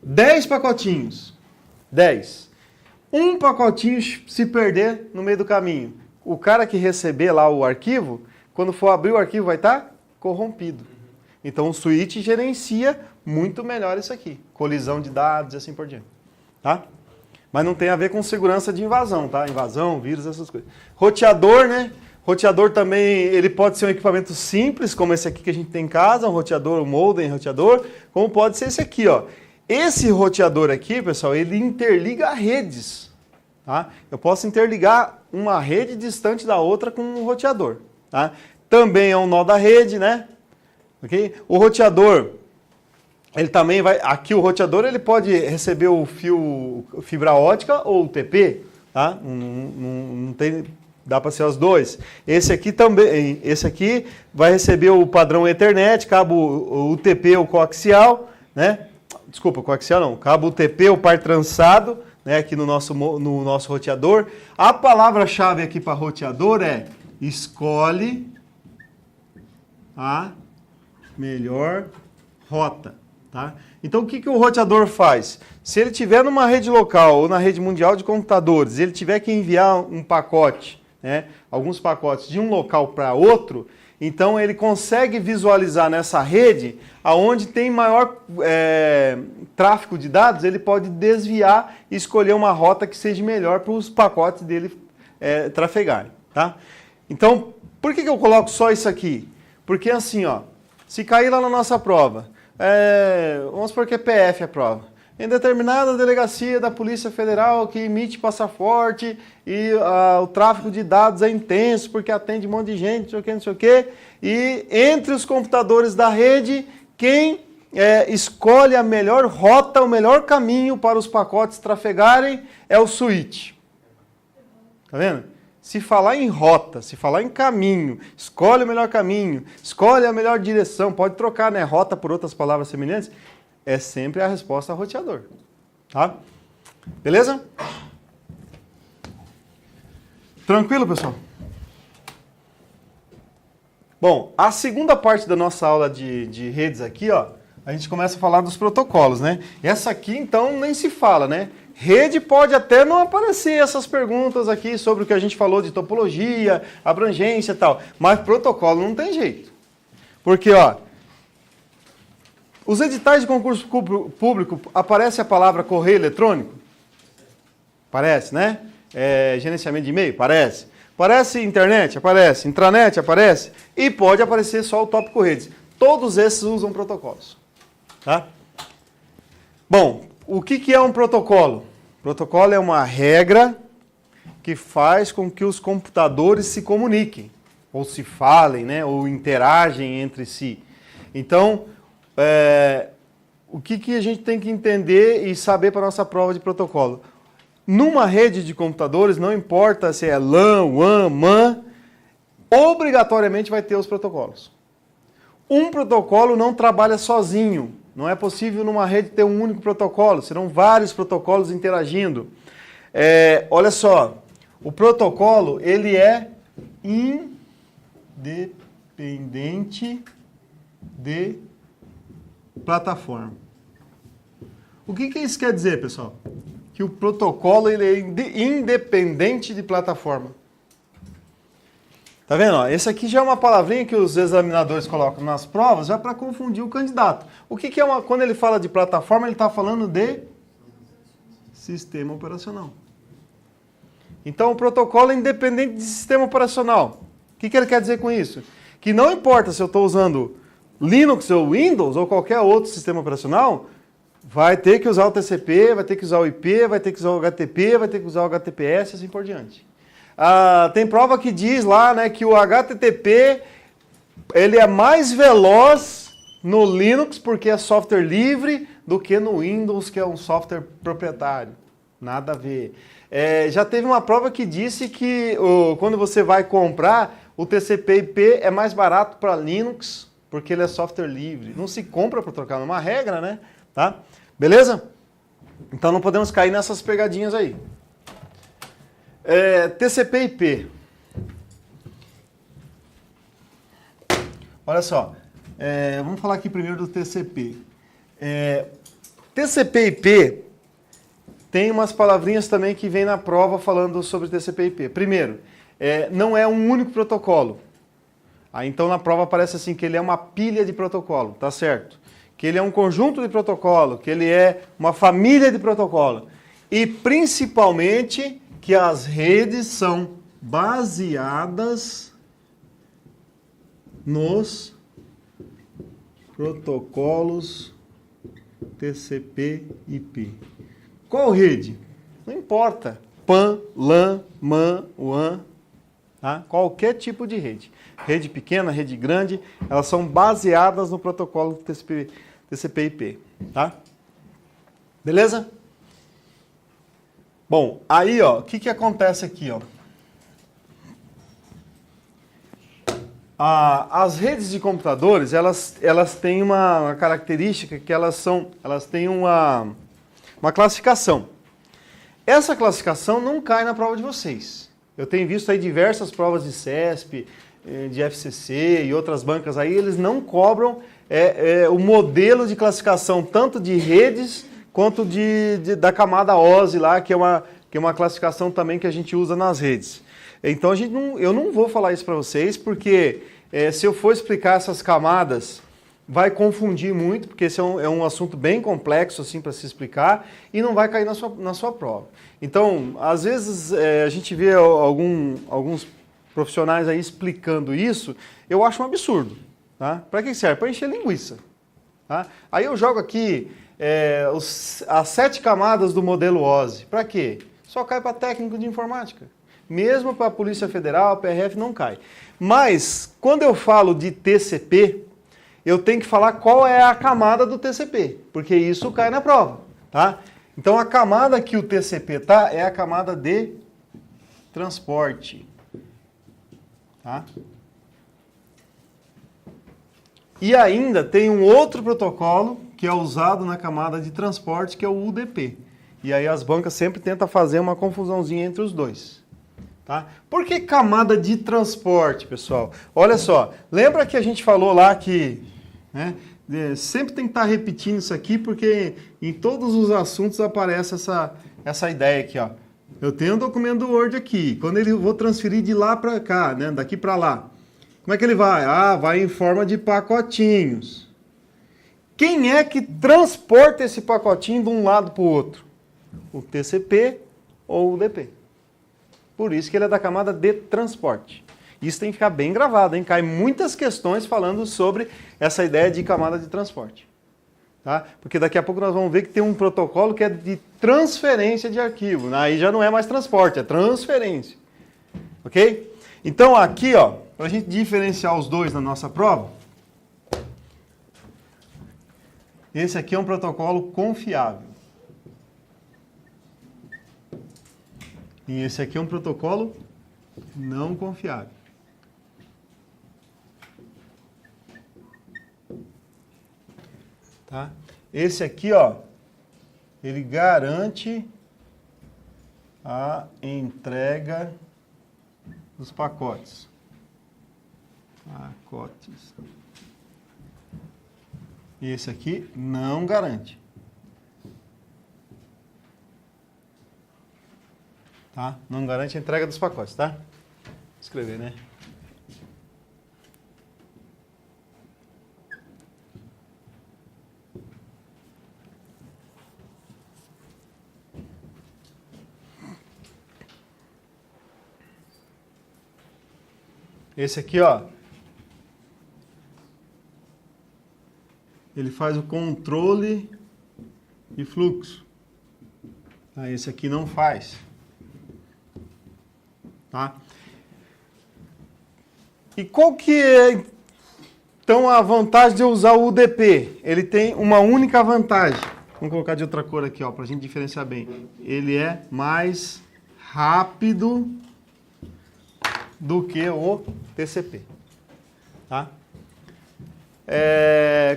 10 pacotinhos, 10. Um pacotinho se perder no meio do caminho. O cara que receber lá o arquivo, quando for abrir o arquivo vai estar corrompido. Então o switch gerencia muito melhor isso aqui. Colisão de dados e assim por diante. tá? Mas não tem a ver com segurança de invasão, tá? Invasão, vírus, essas coisas. Roteador, né? Roteador também, ele pode ser um equipamento simples, como esse aqui que a gente tem em casa, um roteador, um modem roteador, como pode ser esse aqui, ó. Esse roteador aqui, pessoal, ele interliga redes, tá? Eu posso interligar uma rede distante da outra com um roteador, tá? Também é um nó da rede, né? Ok? O roteador, ele também vai... Aqui o roteador, ele pode receber o fio fibra ótica ou o TP, tá? Não tem... Dá para ser os dois. Esse aqui também, esse aqui vai receber o padrão Ethernet, cabo UTP ou coaxial, né? Desculpa, coaxial não, cabo UTP ou par trançado, né? Aqui no nosso roteador. A palavra-chave aqui para roteador é escolhe a melhor rota, tá? Então o que o roteador faz? Se ele tiver numa rede local ou na rede mundial de computadores, ele tiver que enviar um pacote, né, alguns pacotes de um local para outro, então ele consegue visualizar nessa rede, aonde tem maior tráfego de dados, ele pode desviar e escolher uma rota que seja melhor para os pacotes dele trafegarem. Tá? Então, por que eu coloco só isso aqui? Porque assim, ó, se cair lá na nossa prova, vamos supor que é PF a prova, em determinada delegacia da Polícia Federal que emite passaporte e o tráfego de dados é intenso porque atende um monte de gente, não sei o quê, e entre os computadores da rede, quem escolhe a melhor rota, o melhor caminho para os pacotes trafegarem é o switch. Tá vendo? Se falar em rota, se falar em caminho, escolhe o melhor caminho, escolhe a melhor direção, pode trocar, né, rota por outras palavras semelhantes, é sempre a resposta roteador. Tá? Beleza? Tranquilo, pessoal? Bom, a segunda parte da nossa aula de redes aqui, ó, a gente começa a falar dos protocolos, né? Essa aqui, então, nem se fala, né? Rede pode até não aparecer essas perguntas aqui sobre o que a gente falou de topologia, abrangência e tal, mas protocolo não tem jeito. Porque, ó, os editais de concurso público, aparece a palavra correio eletrônico? Aparece, né? Gerenciamento de e-mail? Aparece. Aparece internet? Aparece. Intranet? Aparece. E pode aparecer só o tópico redes. Todos esses usam protocolos. Tá? Bom, o que é um protocolo? Protocolo é uma regra que faz com que os computadores se comuniquem, ou se falem, né? Ou interagem entre si. Então, o que a gente tem que entender e saber para a nossa prova de protocolo? Numa rede de computadores, não importa se é LAN, WAN, MAN, obrigatoriamente vai ter os protocolos. Um protocolo não trabalha sozinho. Não é possível numa rede ter um único protocolo, serão vários protocolos interagindo. Olha só, o protocolo ele é independente de plataforma. O que isso quer dizer, pessoal? Que o protocolo ele é independente de plataforma. Tá vendo? Ó, esse aqui já é uma palavrinha que os examinadores colocam nas provas já para confundir o candidato. O que é quando ele fala de plataforma, ele está falando de sistema operacional. Então o protocolo é independente de sistema operacional. O que ele quer dizer com isso? Que não importa se eu estou usando Linux ou Windows ou qualquer outro sistema operacional, vai ter que usar o TCP, vai ter que usar o IP, vai ter que usar o HTTP, vai ter que usar o HTTPS e assim por diante. Tem prova que diz lá, né, que o HTTP ele é mais veloz no Linux porque é software livre do que no Windows, que é um software proprietário. Nada a ver. Já teve uma prova que disse que quando você vai comprar, o TCP/IP é mais barato para Linux porque ele é software livre. Não se compra para trocar numa regra, né? Tá? Beleza? Então não podemos cair nessas pegadinhas aí. TCP/IP. Olha só, vamos falar aqui primeiro do TCP. TCP/IP tem umas palavrinhas também que vem na prova falando sobre TCP/IP. Primeiro, não é um único protocolo. Então na prova aparece assim que ele é uma pilha de protocolo, tá certo? Que ele é um conjunto de protocolo, que ele é uma família de protocolo. E principalmente que as redes são baseadas nos protocolos TCP/IP. Qual rede? Não importa. PAN, LAN, MAN, WAN, tá? Qualquer tipo de rede. Rede pequena, rede grande, elas são baseadas no protocolo TCP/IP, tá? Beleza? Bom, aí, ó, o que acontece aqui, ó? As redes de computadores, elas têm uma característica que elas têm uma classificação. Essa classificação não cai na prova de vocês. Eu tenho visto aí diversas provas de CESP, de FCC e outras bancas aí, eles não cobram o modelo de classificação tanto de redes quanto da camada OSI lá, que é uma classificação também que a gente usa nas redes. Então eu não vou falar isso para vocês, porque se eu for explicar essas camadas, vai confundir muito, porque esse é um assunto bem complexo assim para se explicar e não vai cair na sua prova. Então, às vezes a gente vê alguns profissionais aí explicando isso, eu acho um absurdo. Tá? Para que serve? Para encher linguiça. Tá? Aí eu jogo aqui as 7 camadas do modelo OSI. Para quê? Só cai para técnico de informática. Mesmo para a Polícia Federal, a PRF não cai. Mas, quando eu falo de TCP, eu tenho que falar qual é a camada do TCP, porque isso cai na prova. Tá? Então, a camada que o TCP está é a camada de transporte. Tá? E ainda tem um outro protocolo que é usado na camada de transporte, que é o UDP. E aí as bancas sempre tentam fazer uma confusãozinha entre os dois. Tá? Por que camada de transporte, pessoal? Olha só, lembra que a gente falou lá que sempre tem que estar repetindo isso aqui, porque em todos os assuntos aparece essa ideia aqui, ó. Eu tenho um documento do Word aqui, quando eu vou transferir de lá para cá, né, daqui para lá, como é que ele vai? Vai em forma de pacotinhos. Quem é que transporta esse pacotinho de um lado para o outro? O TCP ou o UDP. Por isso que ele é da camada de transporte. Isso tem que ficar bem gravado, hein? Cai muitas questões falando sobre essa ideia de camada de transporte. Tá? Porque daqui a pouco nós vamos ver que tem um protocolo que é de transferência de arquivo. Aí já não é mais transporte, é transferência. Ok? Então aqui, ó, para a gente diferenciar os dois na nossa prova, esse aqui é um protocolo confiável. E esse aqui é um protocolo não confiável. Tá? Esse aqui, ó, ele garante a entrega dos pacotes. E esse aqui não garante. Tá? Não garante a entrega dos pacotes, tá? Vou escrever, né? Esse aqui, ó, ele faz o controle de fluxo. Tá? Esse aqui não faz. Tá? E qual que é, então, a vantagem de eu usar o UDP? Ele tem uma única vantagem. Vamos colocar de outra cor aqui, ó, para a gente diferenciar bem. Ele é mais rápido do que o TCP. Tá?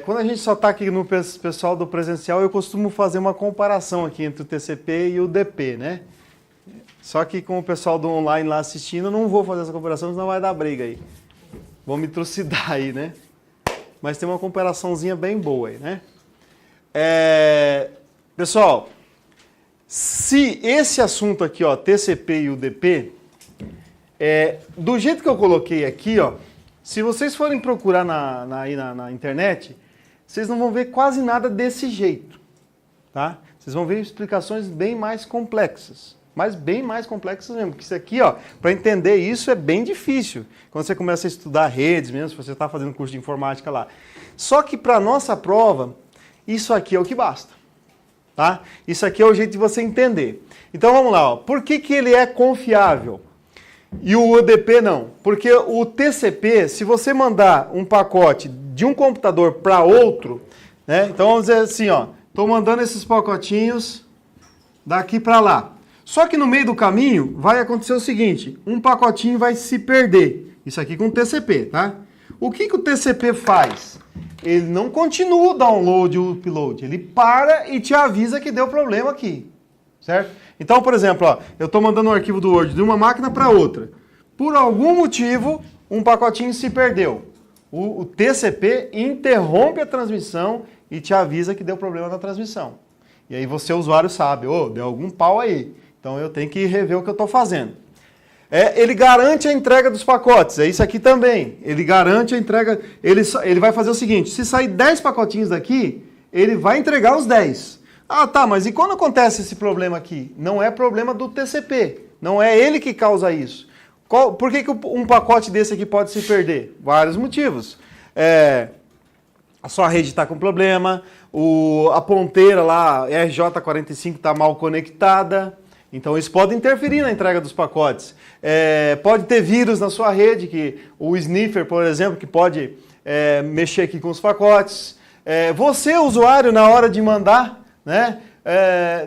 Quando a gente só está aqui no pessoal do presencial, eu costumo fazer uma comparação aqui entre o TCP e o UDP, né? Só que com o pessoal do online lá assistindo, eu não vou fazer essa comparação, senão vai dar briga aí. Vão me trucidar aí, né? Mas tem uma comparaçãozinha bem boa aí, né? Pessoal, se esse assunto aqui, ó, TCP e UDP, do jeito que eu coloquei aqui, ó, se vocês forem procurar na internet, vocês não vão ver quase nada desse jeito, tá? vocês vão ver explicações bem mais complexas. Mas bem mais complexas mesmo, porque isso aqui, ó, para entender isso é bem difícil. Quando você começa a estudar redes mesmo, se você está fazendo curso de informática lá. Só que para a nossa prova, isso aqui é o que basta. Tá? Isso aqui é o jeito de você entender. Então vamos lá, ó. Por que ele é confiável? E o UDP não? Porque o TCP, se você mandar um pacote de um computador para outro, né? Então vamos dizer assim, ó, estou mandando esses pacotinhos daqui para lá. Só que no meio do caminho vai acontecer o seguinte, um pacotinho vai se perder. Isso aqui com o TCP, tá? O que o TCP faz? Ele não continua o download e o upload, ele para e te avisa que deu problema aqui, certo? Então, por exemplo, ó, eu estou mandando um arquivo do Word de uma máquina para outra. Por algum motivo, um pacotinho se perdeu. O TCP interrompe a transmissão e te avisa que deu problema na transmissão. E aí você, usuário, sabe, deu algum pau aí. Então eu tenho que rever o que eu estou fazendo. Ele garante a entrega dos pacotes, é isso aqui também. Ele garante a entrega, ele vai fazer o seguinte, se sair 10 pacotinhos daqui, ele vai entregar os 10. Ah, tá, mas e quando acontece esse problema aqui? Não é problema do TCP, não é ele que causa isso. Por que um pacote desse aqui pode se perder? Vários motivos. A sua rede está com problema, a ponteira lá, RJ45, está mal conectada. Então isso pode interferir na entrega dos pacotes. Pode ter vírus na sua rede, que o sniffer, por exemplo, que pode mexer aqui com os pacotes. Você, usuário, na hora de mandar, né,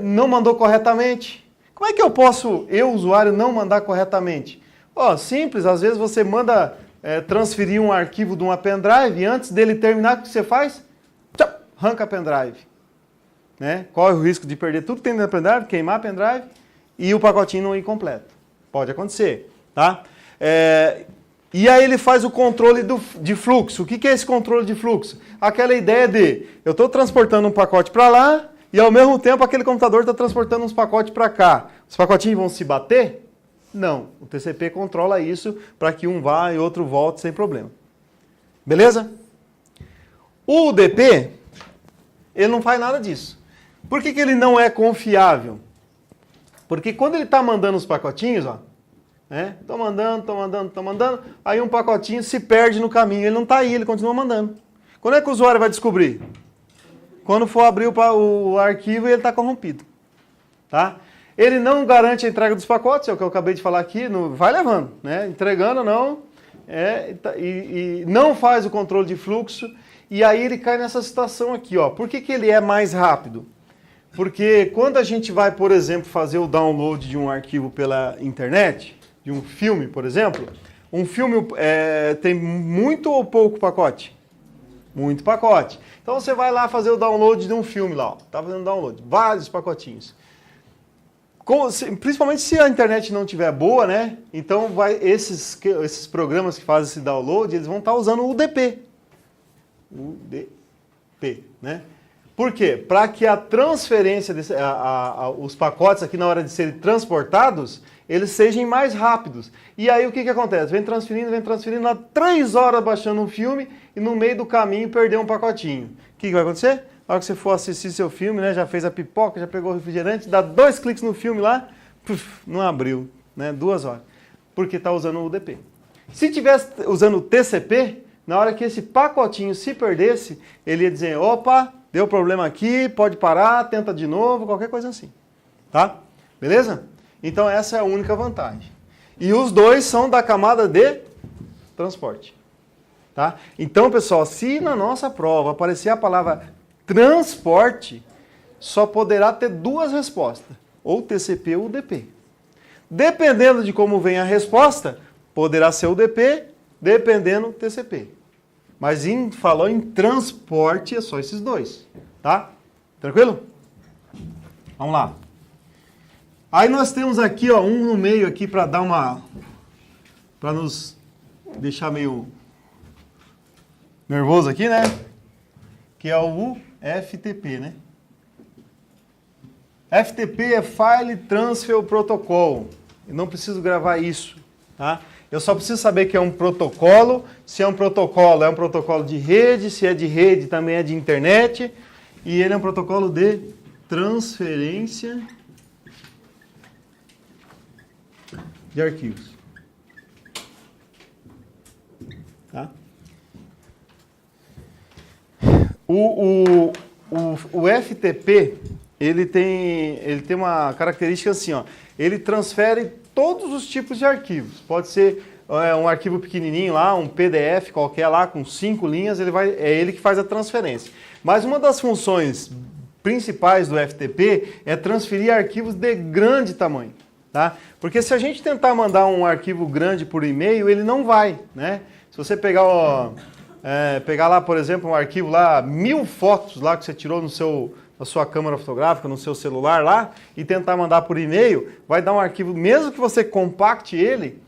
não mandou corretamente. Como é que eu posso, usuário, não mandar corretamente? Simples, às vezes você manda transferir um arquivo de uma pendrive e antes dele terminar, o que você faz? Arranca a pendrive. Né? Corre o risco de perder tudo que tem na pendrive, queimar a pendrive e o pacotinho não ir completo. Pode acontecer, tá? E aí ele faz o controle de fluxo. O que é esse controle de fluxo? Aquela ideia de eu estou transportando um pacote para lá e ao mesmo tempo aquele computador está transportando uns pacotes para cá. Os pacotinhos vão se bater? Não. O TCP controla isso para que um vá e outro volte sem problema. Beleza? O UDP, ele não faz nada disso. Por que ele não é confiável? Porque quando ele está mandando os pacotinhos, ó, né? Tô mandando, aí um pacotinho se perde no caminho, ele não está aí, ele continua mandando. Quando é que o usuário vai descobrir? Quando for abrir o arquivo e ele está corrompido. Tá? Ele não garante a entrega dos pacotes, é o que eu acabei de falar aqui, vai levando, né? Entregando não, e não faz o controle de fluxo, e aí ele cai nessa situação aqui, ó. Por que ele é mais rápido? Porque quando a gente vai, por exemplo, fazer o download de um arquivo pela internet, de um filme, por exemplo, um filme tem muito ou pouco pacote? Muito pacote. Então você vai lá fazer o download de um filme lá, ó. Tá fazendo download, vários pacotinhos. Principalmente se a internet não estiver boa, né? Então esses programas que fazem esse download, eles vão estar usando o UDP. UDP, né? Por quê? Para que a transferência, os pacotes aqui na hora de serem transportados, eles sejam mais rápidos. E aí o que acontece? Vem transferindo, há 3 horas baixando um filme e no meio do caminho perdeu um pacotinho. O que vai acontecer? Na hora que você for assistir seu filme, né, já fez a pipoca, já pegou o refrigerante, dá 2 cliques no filme lá, não abriu, né, 2 horas. Porque está usando o UDP. Se tivesse usando o TCP, na hora que esse pacotinho se perdesse, ele ia dizer, opa, deu problema aqui, pode parar, tenta de novo, qualquer coisa assim. Tá? Beleza? Então essa é a única vantagem. E os dois são da camada de transporte. Tá? Então, pessoal, se na nossa prova aparecer a palavra transporte, só poderá ter 2 respostas, ou TCP ou UDP. Dependendo de como vem a resposta, poderá ser UDP, dependendo TCP. Mas falou em transporte, é só esses 2, tá? Tranquilo? Vamos lá. Aí nós temos aqui, ó, um no meio aqui para dar para nos deixar meio nervoso aqui, né? Que é o FTP, né? FTP é File Transfer Protocol. Eu não preciso gravar isso, tá? Eu só preciso saber que é um protocolo. Se é um protocolo de rede. Se é de rede, também é de internet. E ele é um protocolo de transferência de arquivos. Tá? O FTP, ele tem uma característica assim, ó, ele transfere todos os tipos de arquivos. Pode ser um arquivo pequenininho lá, um PDF qualquer lá, com 5 linhas, é ele que faz a transferência. Mas uma das funções principais do FTP é transferir arquivos de grande tamanho. Tá? Porque se a gente tentar mandar um arquivo grande por e-mail, ele não vai, né? Se você pegar lá, por exemplo, um arquivo lá, 1000 fotos lá que você tirou na sua câmera fotográfica, no seu celular lá, e tentar mandar por e-mail, vai dar um arquivo, mesmo que você compacte ele,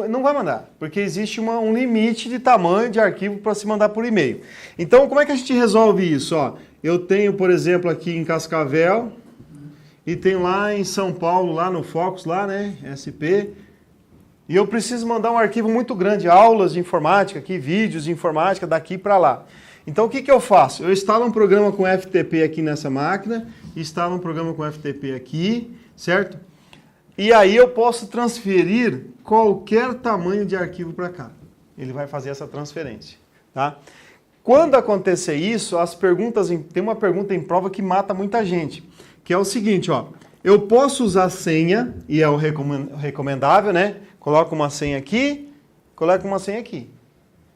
não vai mandar, porque existe um limite de tamanho de arquivo para se mandar por e-mail. Então, como é que a gente resolve isso? Ó, eu tenho, por exemplo, aqui em Cascavel, e tem lá em São Paulo, lá no Focus, lá, né, SP, e eu preciso mandar um arquivo muito grande, aulas de informática aqui, vídeos de informática daqui para lá. Então o que eu faço? Eu instalo um programa com FTP aqui nessa máquina, instalo um programa com FTP aqui, certo? E aí eu posso transferir qualquer tamanho de arquivo para cá. Ele vai fazer essa transferência, tá? Quando acontecer isso, tem uma pergunta em prova que mata muita gente, que é o seguinte, ó, eu posso usar senha, e é o recomendável, né? Coloco uma senha aqui, coloco uma senha aqui.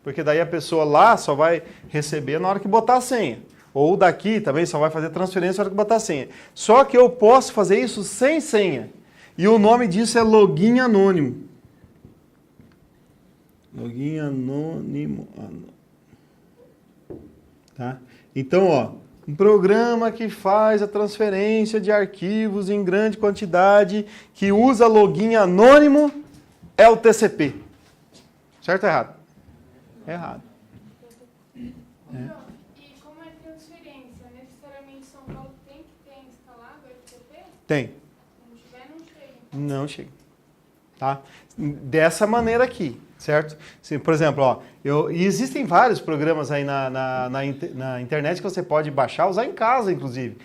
Porque daí a pessoa lá só vai receber na hora que botar a senha. Ou daqui também só vai fazer transferência na hora que botar a senha. Só que eu posso fazer isso sem senha. E o nome disso é login anônimo. Login anônimo. Tá? Então, ó, um programa que faz a transferência de arquivos em grande quantidade, que usa login anônimo, é o TCP. Certo ou errado? Errado. Então, e como é transferência? Necessariamente São Paulo tem que ter instalado o FTP? Tem. Se não tiver, não chega. Não chega. Tá? Dessa maneira aqui, certo? Por exemplo, ó, e existem vários programas aí na internet que você pode baixar, usar em casa, inclusive.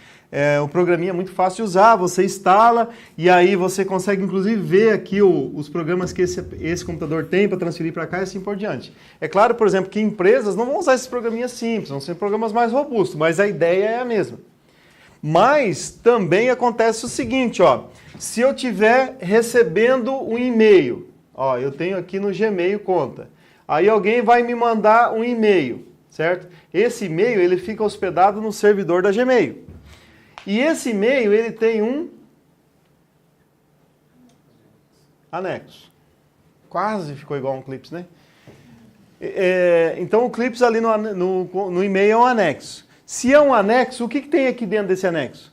O programinha é muito fácil de usar, você instala e aí você consegue, inclusive, ver aqui os programas que esse computador tem para transferir para cá e assim por diante. É claro, por exemplo, que empresas não vão usar esses programinhas simples, vão ser programas mais robustos, mas a ideia é a mesma. Mas também acontece o seguinte, ó, se eu estiver recebendo um e-mail, ó, eu tenho aqui no Gmail conta, aí alguém vai me mandar um e-mail, certo? Esse e-mail ele fica hospedado no servidor da Gmail. E esse e-mail ele tem um anexo. Quase ficou igual um Clips, né? Então o Clips ali no e-mail é um anexo. Se é um anexo, o que tem aqui dentro desse anexo?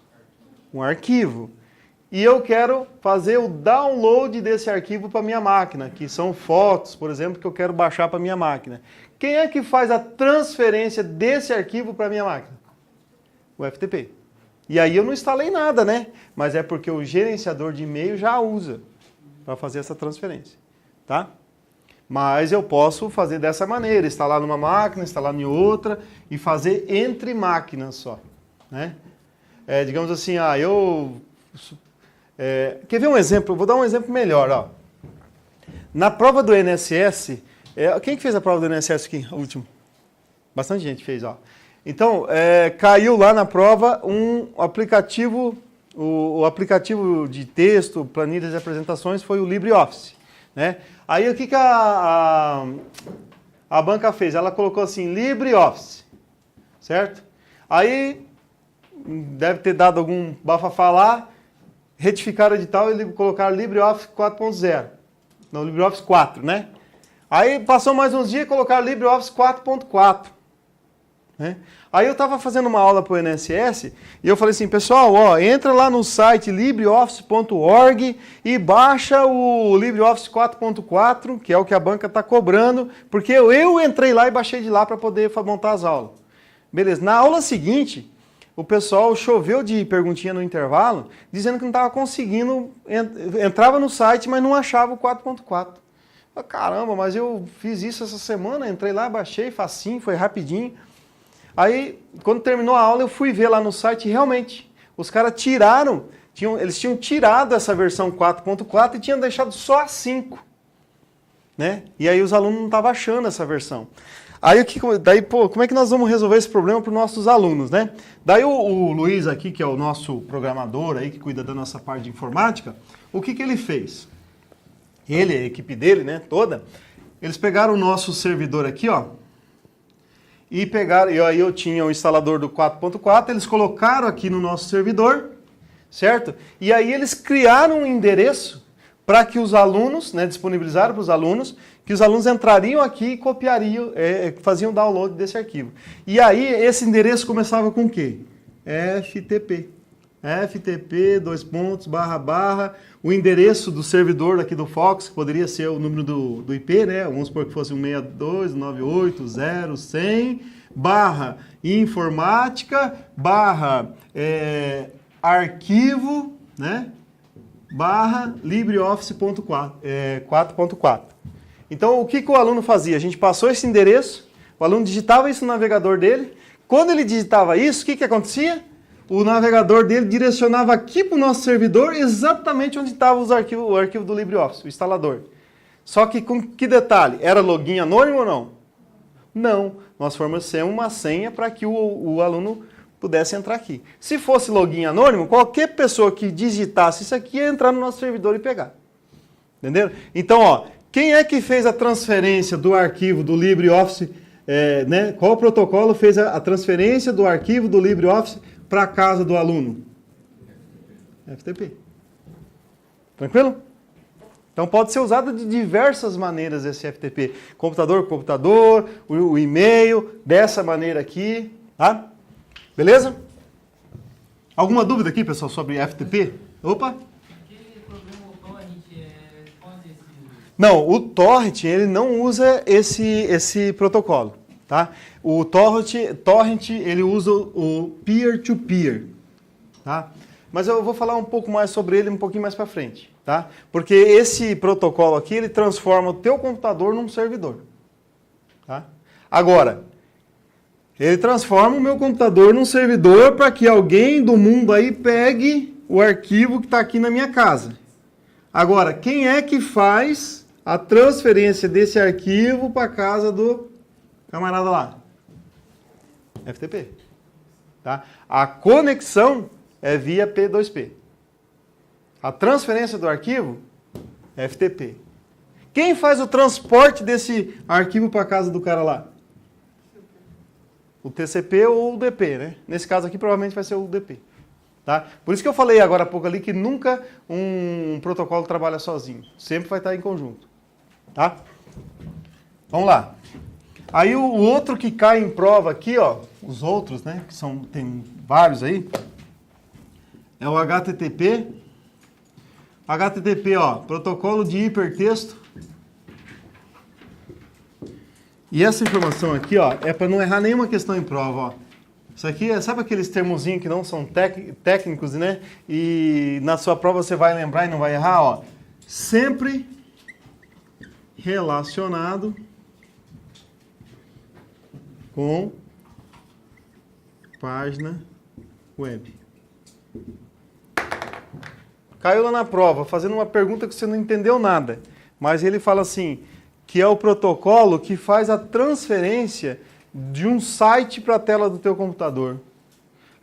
Um arquivo. E eu quero fazer o download desse arquivo para minha máquina, que são fotos, por exemplo, que eu quero baixar para minha máquina. Quem é que faz a transferência desse arquivo para minha máquina? O FTP. E aí eu não instalei nada, né? Mas é porque o gerenciador de e-mail já usa para fazer essa transferência, tá? Mas eu posso fazer dessa maneira, instalar numa máquina, instalar em outra e fazer entre máquinas só, né? Digamos assim, quer ver um exemplo? Vou dar um exemplo melhor, ó. Na prova do INSS, quem que fez a prova do INSS aqui, a última? Bastante gente fez, ó. Então, caiu lá na prova um aplicativo, o aplicativo de texto, planilhas e apresentações foi o LibreOffice, né? Aí o que a banca fez? Ela colocou assim, LibreOffice, certo? Aí, deve ter dado algum bafafá lá, retificaram o edital e colocaram LibreOffice 4.0. Não, LibreOffice 4, né? Aí passou mais uns dias e colocaram LibreOffice 4.4. Né? Aí eu estava fazendo uma aula para o INSS e eu falei assim, pessoal, ó, entra lá no site libreoffice.org e baixa o LibreOffice 4.4, que é o que a banca está cobrando, porque eu entrei lá e baixei de lá para poder montar as aulas. Beleza, na aula seguinte, o pessoal choveu de perguntinha no intervalo, dizendo que não estava conseguindo, entrava no site, mas não achava o 4.4. Caramba, mas eu fiz isso essa semana, entrei lá, baixei, facinho, foi rapidinho. Aí, quando terminou a aula, eu fui ver lá no site e realmente, Os caras tiraram, eles tinham tirado essa versão 4.4 e tinham deixado só a 5. Né? E aí os alunos não estavam achando essa versão. Aí, como é que nós vamos resolver esse problema para os nossos alunos, né? Daí o Luiz aqui, que é o nosso programador aí, que cuida da nossa parte de informática, o que ele fez? Ele, a equipe dele, né, toda, eles pegaram o nosso servidor aqui, ó, e pegaram, e aí eu tinha o instalador do 4.4, eles colocaram aqui no nosso servidor, certo? E aí eles criaram um endereço para que os alunos, né, disponibilizaram para os alunos, que os alunos entrariam aqui e copiariam, faziam download desse arquivo. E aí esse endereço começava com o quê? FTP. FTP, / o endereço do servidor aqui do Fox, que poderia ser o número do IP, né? Vamos supor que fosse 162.168.0.100, /informática, arquivo, né? /LibreOffice 4.4. Então, o que o aluno fazia? A gente passou esse endereço, o aluno digitava isso no navegador dele. Quando ele digitava isso, o que acontecia? O navegador dele direcionava aqui para o nosso servidor exatamente onde estava o arquivo do LibreOffice, o instalador. Só que com que detalhe? Era login anônimo ou não? Não. Nós fornecemos uma senha para que o aluno pudesse entrar aqui. Se fosse login anônimo, qualquer pessoa que digitasse isso aqui ia entrar no nosso servidor e pegar. Entendeu? Então, ó, quem é que fez a transferência do arquivo do LibreOffice, né? Qual protocolo fez a transferência do arquivo do LibreOffice para a casa do aluno? FTP. Tranquilo? Então pode ser usado de diversas maneiras esse FTP. Computador com computador, o e-mail, dessa maneira aqui, tá? Beleza? Alguma dúvida aqui, pessoal, sobre FTP? Opa! Aquele programa torrent pode esse... Não, o torrent ele não usa esse protocolo, tá? O torrent ele usa o peer-to-peer, tá? Mas eu vou falar um pouco mais sobre ele um pouquinho mais para frente, tá? Porque esse protocolo aqui ele transforma o teu computador num servidor, tá? Agora, ele transforma o meu computador num servidor para que alguém do mundo aí pegue o arquivo que está aqui na minha casa. Agora, quem é que faz a transferência desse arquivo para a casa do camarada lá? FTP. Tá? A conexão é via P2P. A transferência do arquivo é FTP. Quem faz o transporte desse arquivo para a casa do cara lá? O TCP ou o UDP, né? Nesse caso aqui provavelmente vai ser o UDP. Tá? Por isso que eu falei agora há pouco ali que nunca um protocolo trabalha sozinho. Sempre vai estar em conjunto. Tá? Vamos lá. Aí o outro que cai em prova aqui, ó, os outros, né, que tem vários aí, é o HTTP. HTTP, ó, protocolo de hipertexto. E essa informação aqui, ó, é para não errar nenhuma questão em prova, ó. Isso aqui, sabe aqueles termozinhos que não são técnicos, né? E na sua prova você vai lembrar e não vai errar, ó. Sempre relacionado com página web. Caiu lá na prova, fazendo uma pergunta que você não entendeu nada. Mas ele fala assim, que é o protocolo que faz a transferência de um site para a tela do teu computador.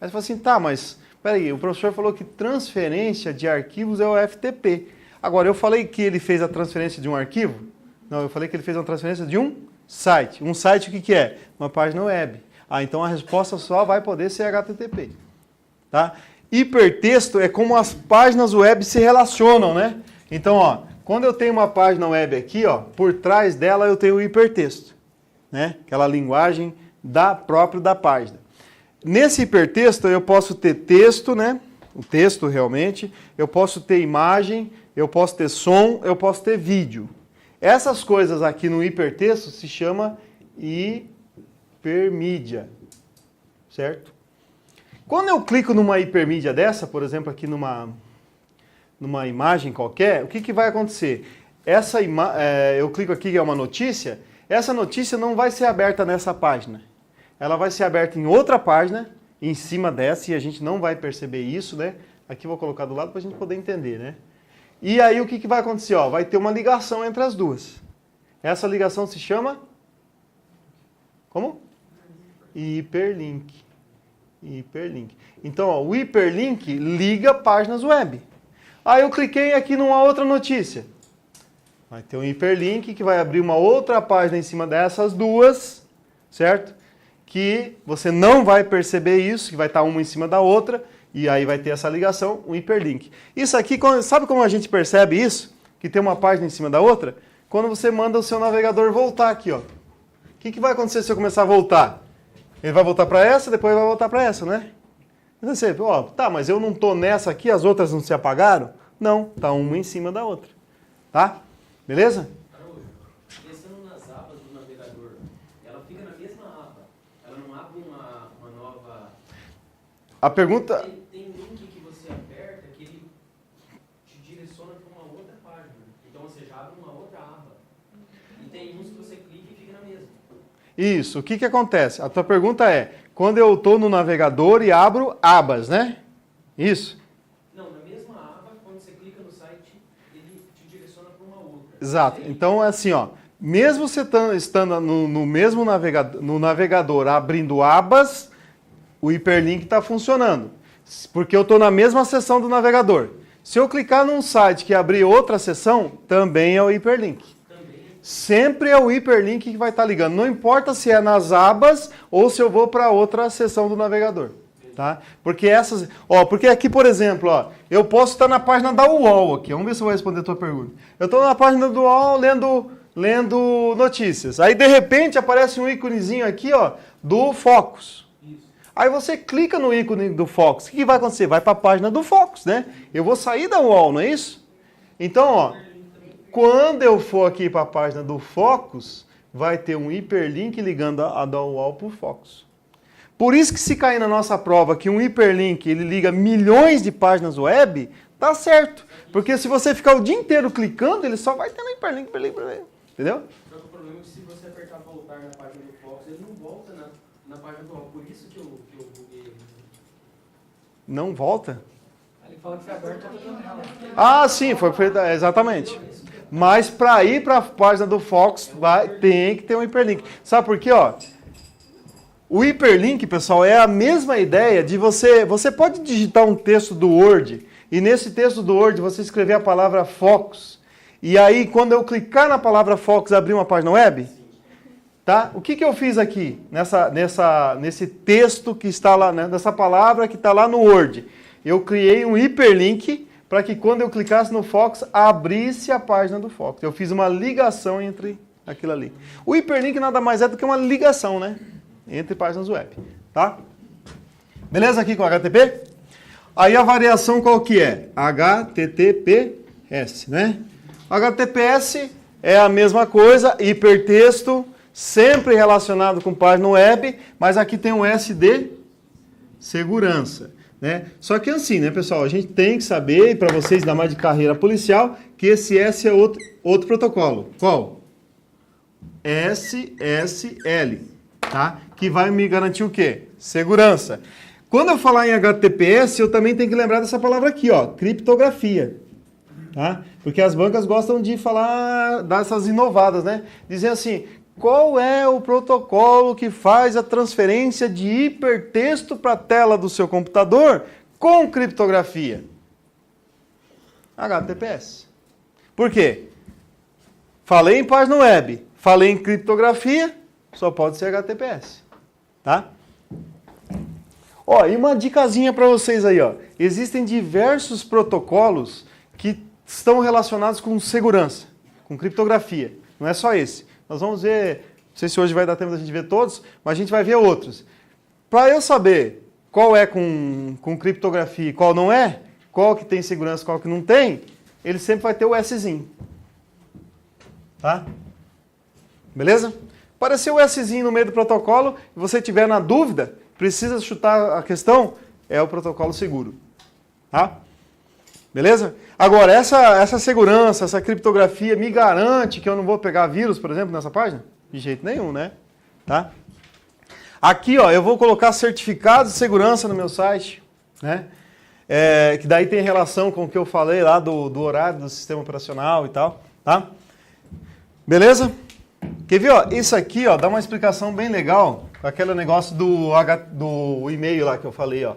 Aí você fala assim, tá, mas peraí, o professor falou que transferência de arquivos é o FTP. Agora, eu falei que ele fez a transferência de um arquivo? Não, eu falei que ele fez a transferência de um site. Um site o que é? Uma página web. Ah, então a resposta só vai poder ser HTTP. Tá? Hipertexto é como as páginas web se relacionam, né? Então, ó, quando eu tenho uma página web aqui, ó, por trás dela eu tenho o hipertexto, né? Aquela linguagem própria da página. Nesse hipertexto eu posso ter texto, né? O texto realmente, eu posso ter imagem, eu posso ter som, eu posso ter vídeo. Essas coisas aqui no hipertexto se chama hipermídia, certo? Quando eu clico numa hipermídia dessa, por exemplo, aqui numa imagem qualquer, o que vai acontecer? Eu clico aqui que é uma notícia, essa notícia não vai ser aberta nessa página. Ela vai ser aberta em outra página em cima dessa e a gente não vai perceber isso, né? Aqui eu vou colocar do lado para a gente poder entender, né? E aí o que vai acontecer? Ó, vai ter uma ligação entre as duas. Essa ligação se chama... Como? Hiperlink. Hiperlink. Então, ó, o hiperlink liga páginas web. Aí eu cliquei aqui numa outra notícia. Vai ter um hiperlink que vai abrir uma outra página em cima dessas duas, certo? Que você não vai perceber isso, que vai estar uma em cima da outra, e aí vai ter essa ligação, um hiperlink. Isso aqui, sabe como a gente percebe isso? Que tem uma página em cima da outra? Quando você manda o seu navegador voltar aqui, ó. O que vai acontecer se eu começar a voltar? Ele vai voltar para essa, depois vai voltar para essa, né? Você, ó, tá, mas eu não tô nessa aqui, as outras não se apagaram? Não, tá uma em cima da outra. Tá? Beleza? Araújo, pensando nas abas do navegador, ela fica na mesma aba. Ela não abre uma nova... A pergunta... Tem link que você aperta que ele te direciona para uma outra página. Então você já abre uma outra aba. E tem uns que você clica e fica na mesma. Isso, o que acontece? A tua pergunta é, quando eu estou no navegador e abro abas, né? Isso? Não, na mesma aba, quando você clica no site, ele te direciona para uma outra. Exato. Então é assim, ó, mesmo você estando no mesmo navegador abrindo abas, o hiperlink está funcionando. Porque eu estou na mesma seção do navegador. Se eu clicar num site que abrir outra seção, também é o hiperlink. Sempre é o hiperlink que vai estar ligando. Não importa se é nas abas ou se eu vou para outra seção do navegador. Tá? Porque essas... Ó, porque aqui, por exemplo, ó, eu posso estar na página da UOL aqui. Vamos ver se eu vou responder a tua pergunta. Eu estou na página do UOL lendo notícias. Aí, de repente, aparece um íconezinho aqui, ó, do Focus. Aí você clica no ícone do Focus. O que vai acontecer? Vai para a página do Focus, né? Eu vou sair da UOL, não é isso? Então, ó, quando eu for aqui para a página do Focus, vai ter um hiperlink ligando a da UOL para o Focus. Por isso que se cair na nossa prova que um hiperlink ele liga milhões de páginas web, tá certo. Porque se você ficar o dia inteiro clicando, ele só vai ter no hiperlink, entendeu? Só que o problema é que se você apertar voltar na página do Fox, ele não volta na página do UOL. Por isso que eu buguei. Não volta? Ele fala que foi aberto toda a janela. Ah, sim, foi exatamente. Mas para ir para a página do Focus, tem que ter um hiperlink. Sabe por quê? Ó, o hiperlink, pessoal, é a mesma ideia de você pode digitar um texto do Word, e nesse texto do Word você escrever a palavra Focus, e aí quando eu clicar na palavra Focus abrir uma página web, tá? O que eu fiz aqui, nesse texto que está lá, né, nessa palavra que está lá no Word? Eu criei um hiperlink para que quando eu clicasse no Focus, abrisse a página do Focus. Eu fiz uma ligação entre aquilo ali. O hiperlink nada mais é do que uma ligação, né? Entre páginas web, tá? Beleza aqui com HTTP? Aí a variação qual que é? HTTPS, né? HTTPS é a mesma coisa, hipertexto, sempre relacionado com página web, mas aqui tem um S de segurança. Né? Só que assim, né, pessoal, a gente tem que saber, para vocês da mais de carreira policial, que esse S é outro protocolo. Qual? SSL, tá? Que vai me garantir o quê? Segurança. Quando eu falar em HTTPS, eu também tenho que lembrar dessa palavra aqui, ó, criptografia. Tá? Porque as bancas gostam de falar, dar essas inovadas, né? Dizer assim, qual é o protocolo que faz a transferência de hipertexto para a tela do seu computador com criptografia? HTTPS. Por quê? Falei em página web, falei em criptografia, só pode ser HTTPS. Tá? Ó, e uma dicasinha para vocês aí, ó. Existem diversos protocolos que estão relacionados com segurança, com criptografia. Não é só esse. Nós vamos ver, não sei se hoje vai dar tempo da gente ver todos, mas a gente vai ver outros. Para eu saber qual é com criptografia e qual não é, qual que tem segurança e qual que não tem, ele sempre vai ter o Szinho. Tá? Beleza? Apareceu o Szinho no meio do protocolo, e você tiver na dúvida, precisa chutar a questão, é o protocolo seguro. Tá? Beleza? Agora, essa segurança, essa criptografia me garante que eu não vou pegar vírus, por exemplo, nessa página? De jeito nenhum, né? Tá? Aqui, ó, eu vou colocar certificados de segurança no meu site, né? Que daí tem relação com o que eu falei lá do horário do sistema operacional e tal, tá? Beleza? Quer ver, ó, isso aqui, ó, dá uma explicação bem legal com aquele negócio do e-mail lá que eu falei, ó.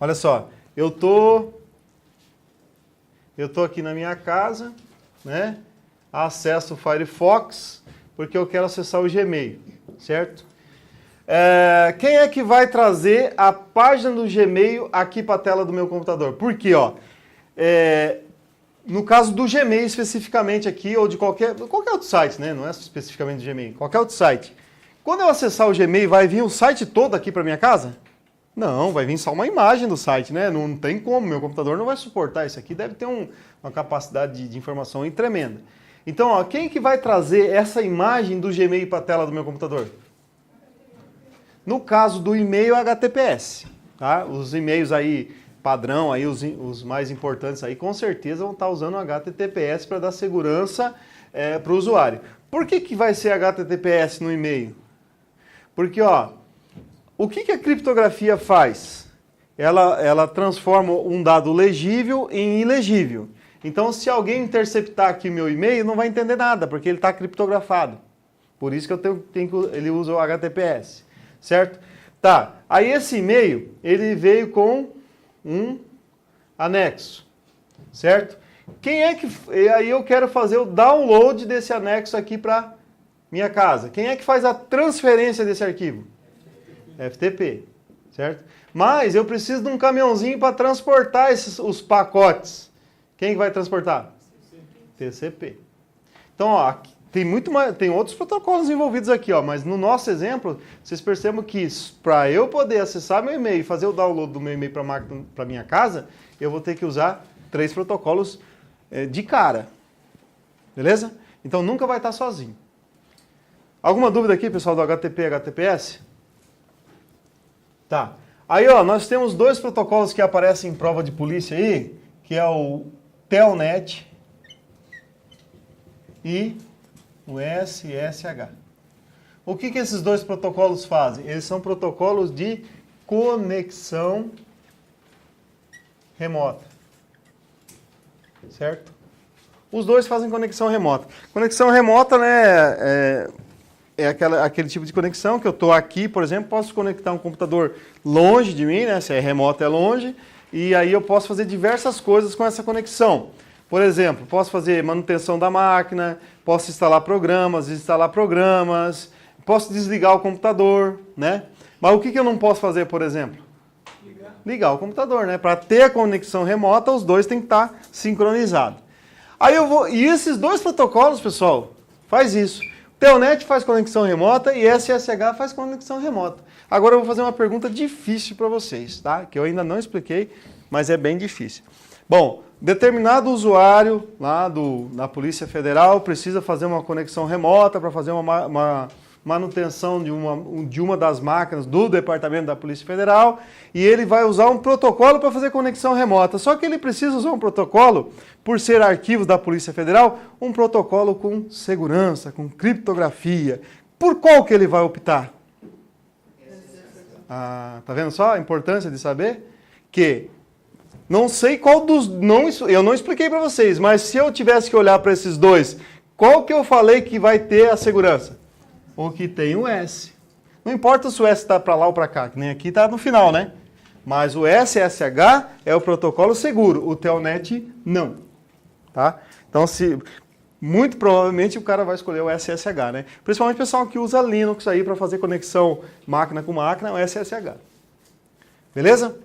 Olha só, eu tô aqui na minha casa, né? Acesso o Firefox porque eu quero acessar o Gmail, certo? Quem é que vai trazer a página do Gmail aqui para a tela do meu computador? Porque, ó, no caso do Gmail especificamente aqui, ou de qualquer outro site, né? Não é especificamente do Gmail, qualquer outro site. Quando eu acessar o Gmail, vai vir o site todo aqui para minha casa? Não, vai vir só uma imagem do site, né? Não tem como, meu computador não vai suportar isso aqui, deve ter uma capacidade de informação aí tremenda. Então, ó, quem que vai trazer essa imagem do Gmail para a tela do meu computador? No caso do e-mail, HTTPS. Tá? Os e-mails aí padrão, aí, os mais importantes aí, com certeza vão estar usando o HTTPS para dar segurança para o usuário. Por que vai ser HTTPS no e-mail? Porque, ó, o que a criptografia faz? Ela transforma um dado legível em ilegível. Então, se alguém interceptar aqui meu e-mail, não vai entender nada, porque ele está criptografado. Por isso que ele usa o HTTPS, certo? Tá, aí esse e-mail, ele veio com um anexo, certo? Aí eu quero fazer o download desse anexo aqui para minha casa. Quem é que faz a transferência desse arquivo? FTP, certo? Mas eu preciso de um caminhãozinho para transportar os pacotes. Quem vai transportar? TCP. Então, ó, tem outros protocolos envolvidos aqui, ó, mas no nosso exemplo, vocês percebem que para eu poder acessar meu e-mail e fazer o download do meu e-mail para minha casa, eu vou ter que usar 3 protocolos de cara. Beleza? Então nunca vai estar sozinho. Alguma dúvida aqui, pessoal, do HTTP e HTTPS? Tá. Aí, ó, nós temos 2 protocolos que aparecem em prova de polícia aí, que é o Telnet e o SSH. O que esses 2 protocolos fazem? Eles são protocolos de conexão remota. Certo? Os 2 fazem conexão remota. Conexão remota, né, aquele tipo de conexão que eu estou aqui, por exemplo, posso conectar um computador longe de mim, né, se é remoto é longe, e aí eu posso fazer diversas coisas com essa conexão. Por exemplo, posso fazer manutenção da máquina, posso instalar programas, posso desligar o computador, né? Mas o que eu não posso fazer, por exemplo? Ligar o computador, né? Para ter a conexão remota, os 2 têm que estar sincronizados. Aí e esses 2 protocolos, pessoal, faz isso. O Telnet faz conexão remota e SSH faz conexão remota. Agora eu vou fazer uma pergunta difícil para vocês, tá? Que eu ainda não expliquei, mas é bem difícil. Bom, determinado usuário lá da Polícia Federal precisa fazer uma conexão remota para fazer uma manutenção de uma das máquinas do Departamento da Polícia Federal e ele vai usar um protocolo para fazer conexão remota. Só que ele precisa usar um protocolo, por ser arquivos da Polícia Federal, um protocolo com segurança, com criptografia. Por qual que ele vai optar? Tá vendo só a importância de saber? Que não sei qual dos... eu não expliquei para vocês, mas se eu tivesse que olhar para esses 2, qual que eu falei que vai ter a segurança? O que tem o S. Não importa se o S está para lá ou para cá, que nem aqui está no final, né? Mas o SSH é o protocolo seguro, o Telnet não. Tá? Então, muito provavelmente o cara vai escolher o SSH, né? Principalmente o pessoal que usa Linux aí para fazer conexão máquina com máquina, o SSH. Beleza?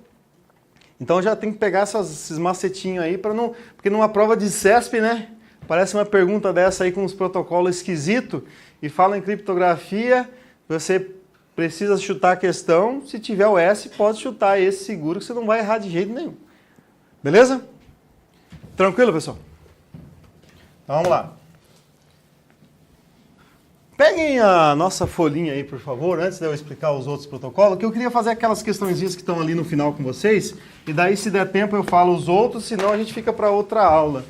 Então já tem que pegar esses macetinhos aí para não... Porque numa prova de CESP, né? Parece uma pergunta dessa aí com uns protocolos esquisitos e fala em criptografia, você precisa chutar a questão, se tiver o S, pode chutar esse seguro que você não vai errar de jeito nenhum. Beleza? Tranquilo, pessoal? Então vamos lá. Peguem a nossa folhinha aí, por favor, antes de eu explicar os outros protocolos, que eu queria fazer aquelas questõezinhas que estão ali no final com vocês, e daí se der tempo eu falo os outros, senão a gente fica para outra aula.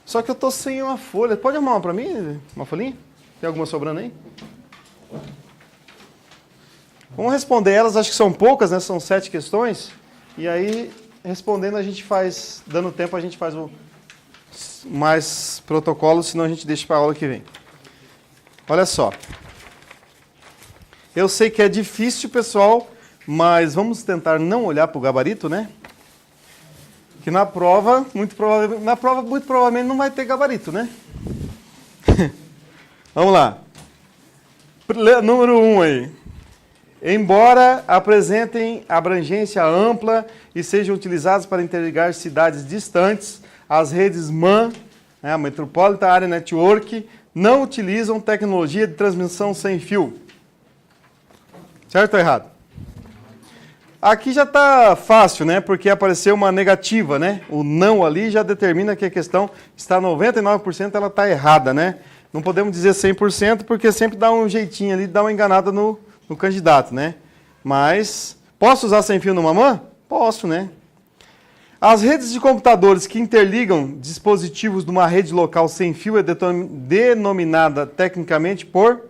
Só que eu tô sem uma folha. Pode arrumar uma para mim? Uma folhinha? Tem alguma sobrando aí? Vamos responder elas, acho que são poucas, né? São 7 questões. E aí, respondendo, a gente faz, dando tempo, a gente faz mais protocolos, senão a gente deixa para a aula que vem. Olha só. Eu sei que é difícil, pessoal, mas vamos tentar não olhar para o gabarito, né? Que na prova, muito provavelmente não vai ter gabarito, né? Vamos lá. Número 1 aí. Embora apresentem abrangência ampla e sejam utilizados para interligar cidades distantes, as redes MAN, a Metropolitan Area Network, não utilizam tecnologia de transmissão sem fio. Certo ou errado? Aqui já está fácil, né? Porque apareceu uma negativa, né? O não ali já determina que a questão está 99%, ela está errada, né? Não podemos dizer 100% porque sempre dá um jeitinho ali, dá uma enganada no candidato, né? Mas, posso usar sem fio numa MAN? Posso, né? As redes de computadores que interligam dispositivos numa rede local sem fio é denominada tecnicamente por...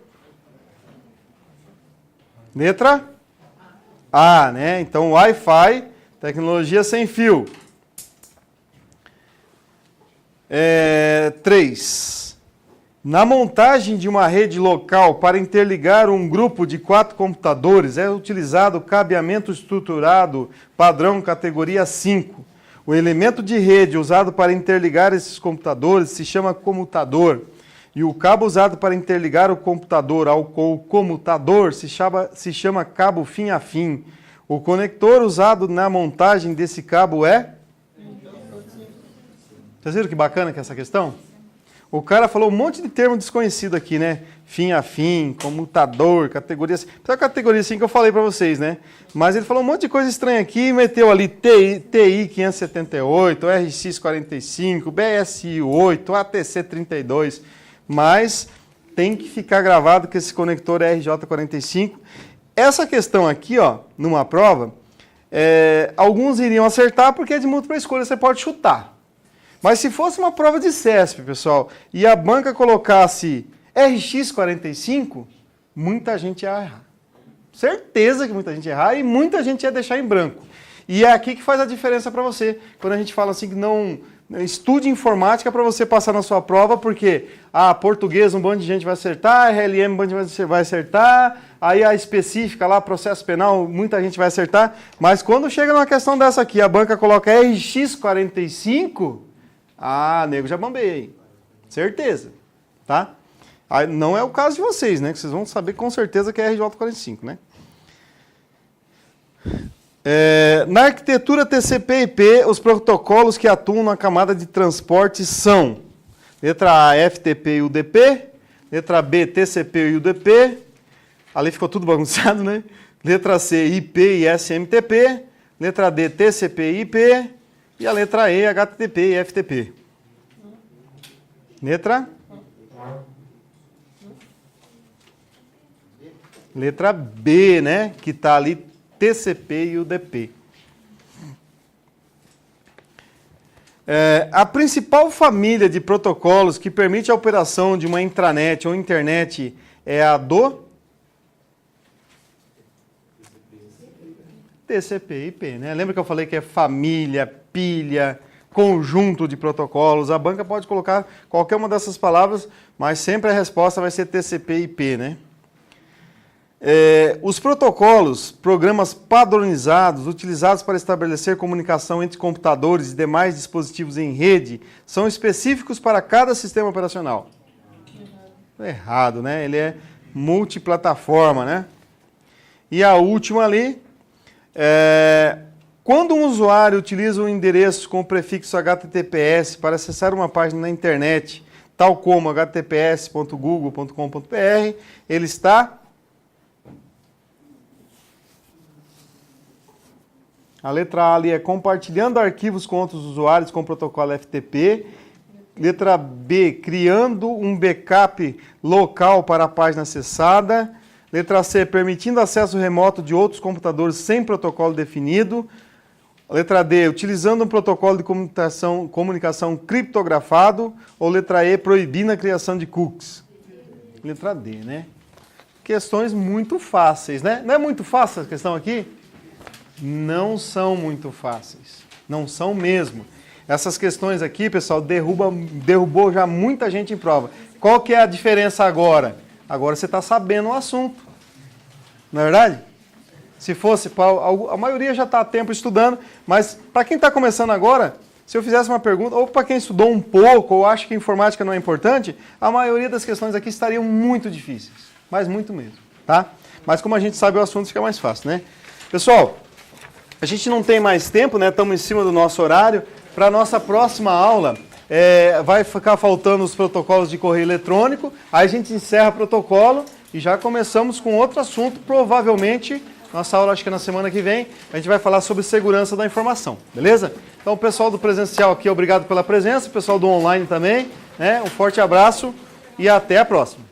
Letra A, né? Então, Wi-Fi, tecnologia sem fio. 3. Na montagem de uma rede local para interligar um grupo de 4 computadores, é utilizado o cabeamento estruturado padrão categoria 5. O elemento de rede usado para interligar esses computadores se chama comutador. E o cabo usado para interligar o computador ao comutador se chama cabo fim a fim. O conector usado na montagem desse cabo é... Vocês viram que bacana que é essa questão? O cara falou um monte de termo desconhecido aqui, né? Fim a fim, comutador, categoria... Essa é a categoria assim que eu falei para vocês, né? Mas ele falou um monte de coisa estranha aqui e meteu ali TI 578, RX 45, BSI 8, ATC 32... Mas tem que ficar gravado que esse conector é RJ45. Essa questão aqui, ó, numa prova, alguns iriam acertar porque é de múltipla escolha, você pode chutar. Mas se fosse uma prova de CESP, pessoal, e a banca colocasse RX45, muita gente ia errar. Certeza que muita gente ia errar e muita gente ia deixar em branco. E é aqui que faz a diferença para você, quando a gente fala assim que não... Estude informática para você passar na sua prova, porque português um bando de gente vai acertar, RLM um bando de gente vai acertar, aí a específica lá, processo penal, muita gente vai acertar, mas quando chega numa questão dessa aqui, a banca coloca RX45, nego, já bambei, certeza, tá? Aí, não é o caso de vocês, né, que vocês vão saber com certeza que é RJ45, né? Na arquitetura TCP/IP, os protocolos que atuam na camada de transporte são: letra A, FTP e UDP, letra B, TCP e UDP, ali ficou tudo bagunçado, né? Letra C, IP e SMTP, letra D, TCP e IP, e a letra E, HTTP e FTP. Letra B, né? Que está ali TCP e UDP. A principal família de protocolos que permite a operação de uma intranet ou internet é a do TCP/IP, né? Lembra que eu falei que é família, pilha, conjunto de protocolos? A banca pode colocar qualquer uma dessas palavras, mas sempre a resposta vai ser TCP/IP, né? Os protocolos, programas padronizados, utilizados para estabelecer comunicação entre computadores e demais dispositivos em rede, são específicos para cada sistema operacional. Errado, né? Ele é multiplataforma, né? E a última ali, quando um usuário utiliza um endereço com o prefixo HTTPS para acessar uma página na internet, tal como https.google.com.br, ele está... A letra A ali é compartilhando arquivos com outros usuários com o protocolo FTP. Letra B, criando um backup local para a página acessada. Letra C, permitindo acesso remoto de outros computadores sem protocolo definido. Letra D, utilizando um protocolo de comunicação criptografado. Ou letra E, proibindo a criação de cookies. Letra D, né? Questões muito fáceis, né? Não é muito fácil a questão aqui? Não são muito fáceis. Não são mesmo. Essas questões aqui, pessoal, derrubou já muita gente em prova. Qual que é a diferença agora? Agora você está sabendo o assunto. Não é verdade? Se fosse, a maioria já está há tempo estudando, mas para quem está começando agora, se eu fizesse uma pergunta, ou para quem estudou um pouco, ou acha que informática não é importante, a maioria das questões aqui estariam muito difíceis. Mas muito mesmo, tá? Mas como a gente sabe o assunto, fica mais fácil, né? Pessoal, a gente não tem mais tempo, né? Estamos em cima do nosso horário. Para a nossa próxima aula, vai ficar faltando os protocolos de correio eletrônico, aí a gente encerra o protocolo e já começamos com outro assunto, provavelmente, nossa aula acho que é na semana que vem, a gente vai falar sobre segurança da informação, beleza? Então o pessoal do presencial aqui, obrigado pela presença, o pessoal do online também, né? Um forte abraço e até a próxima.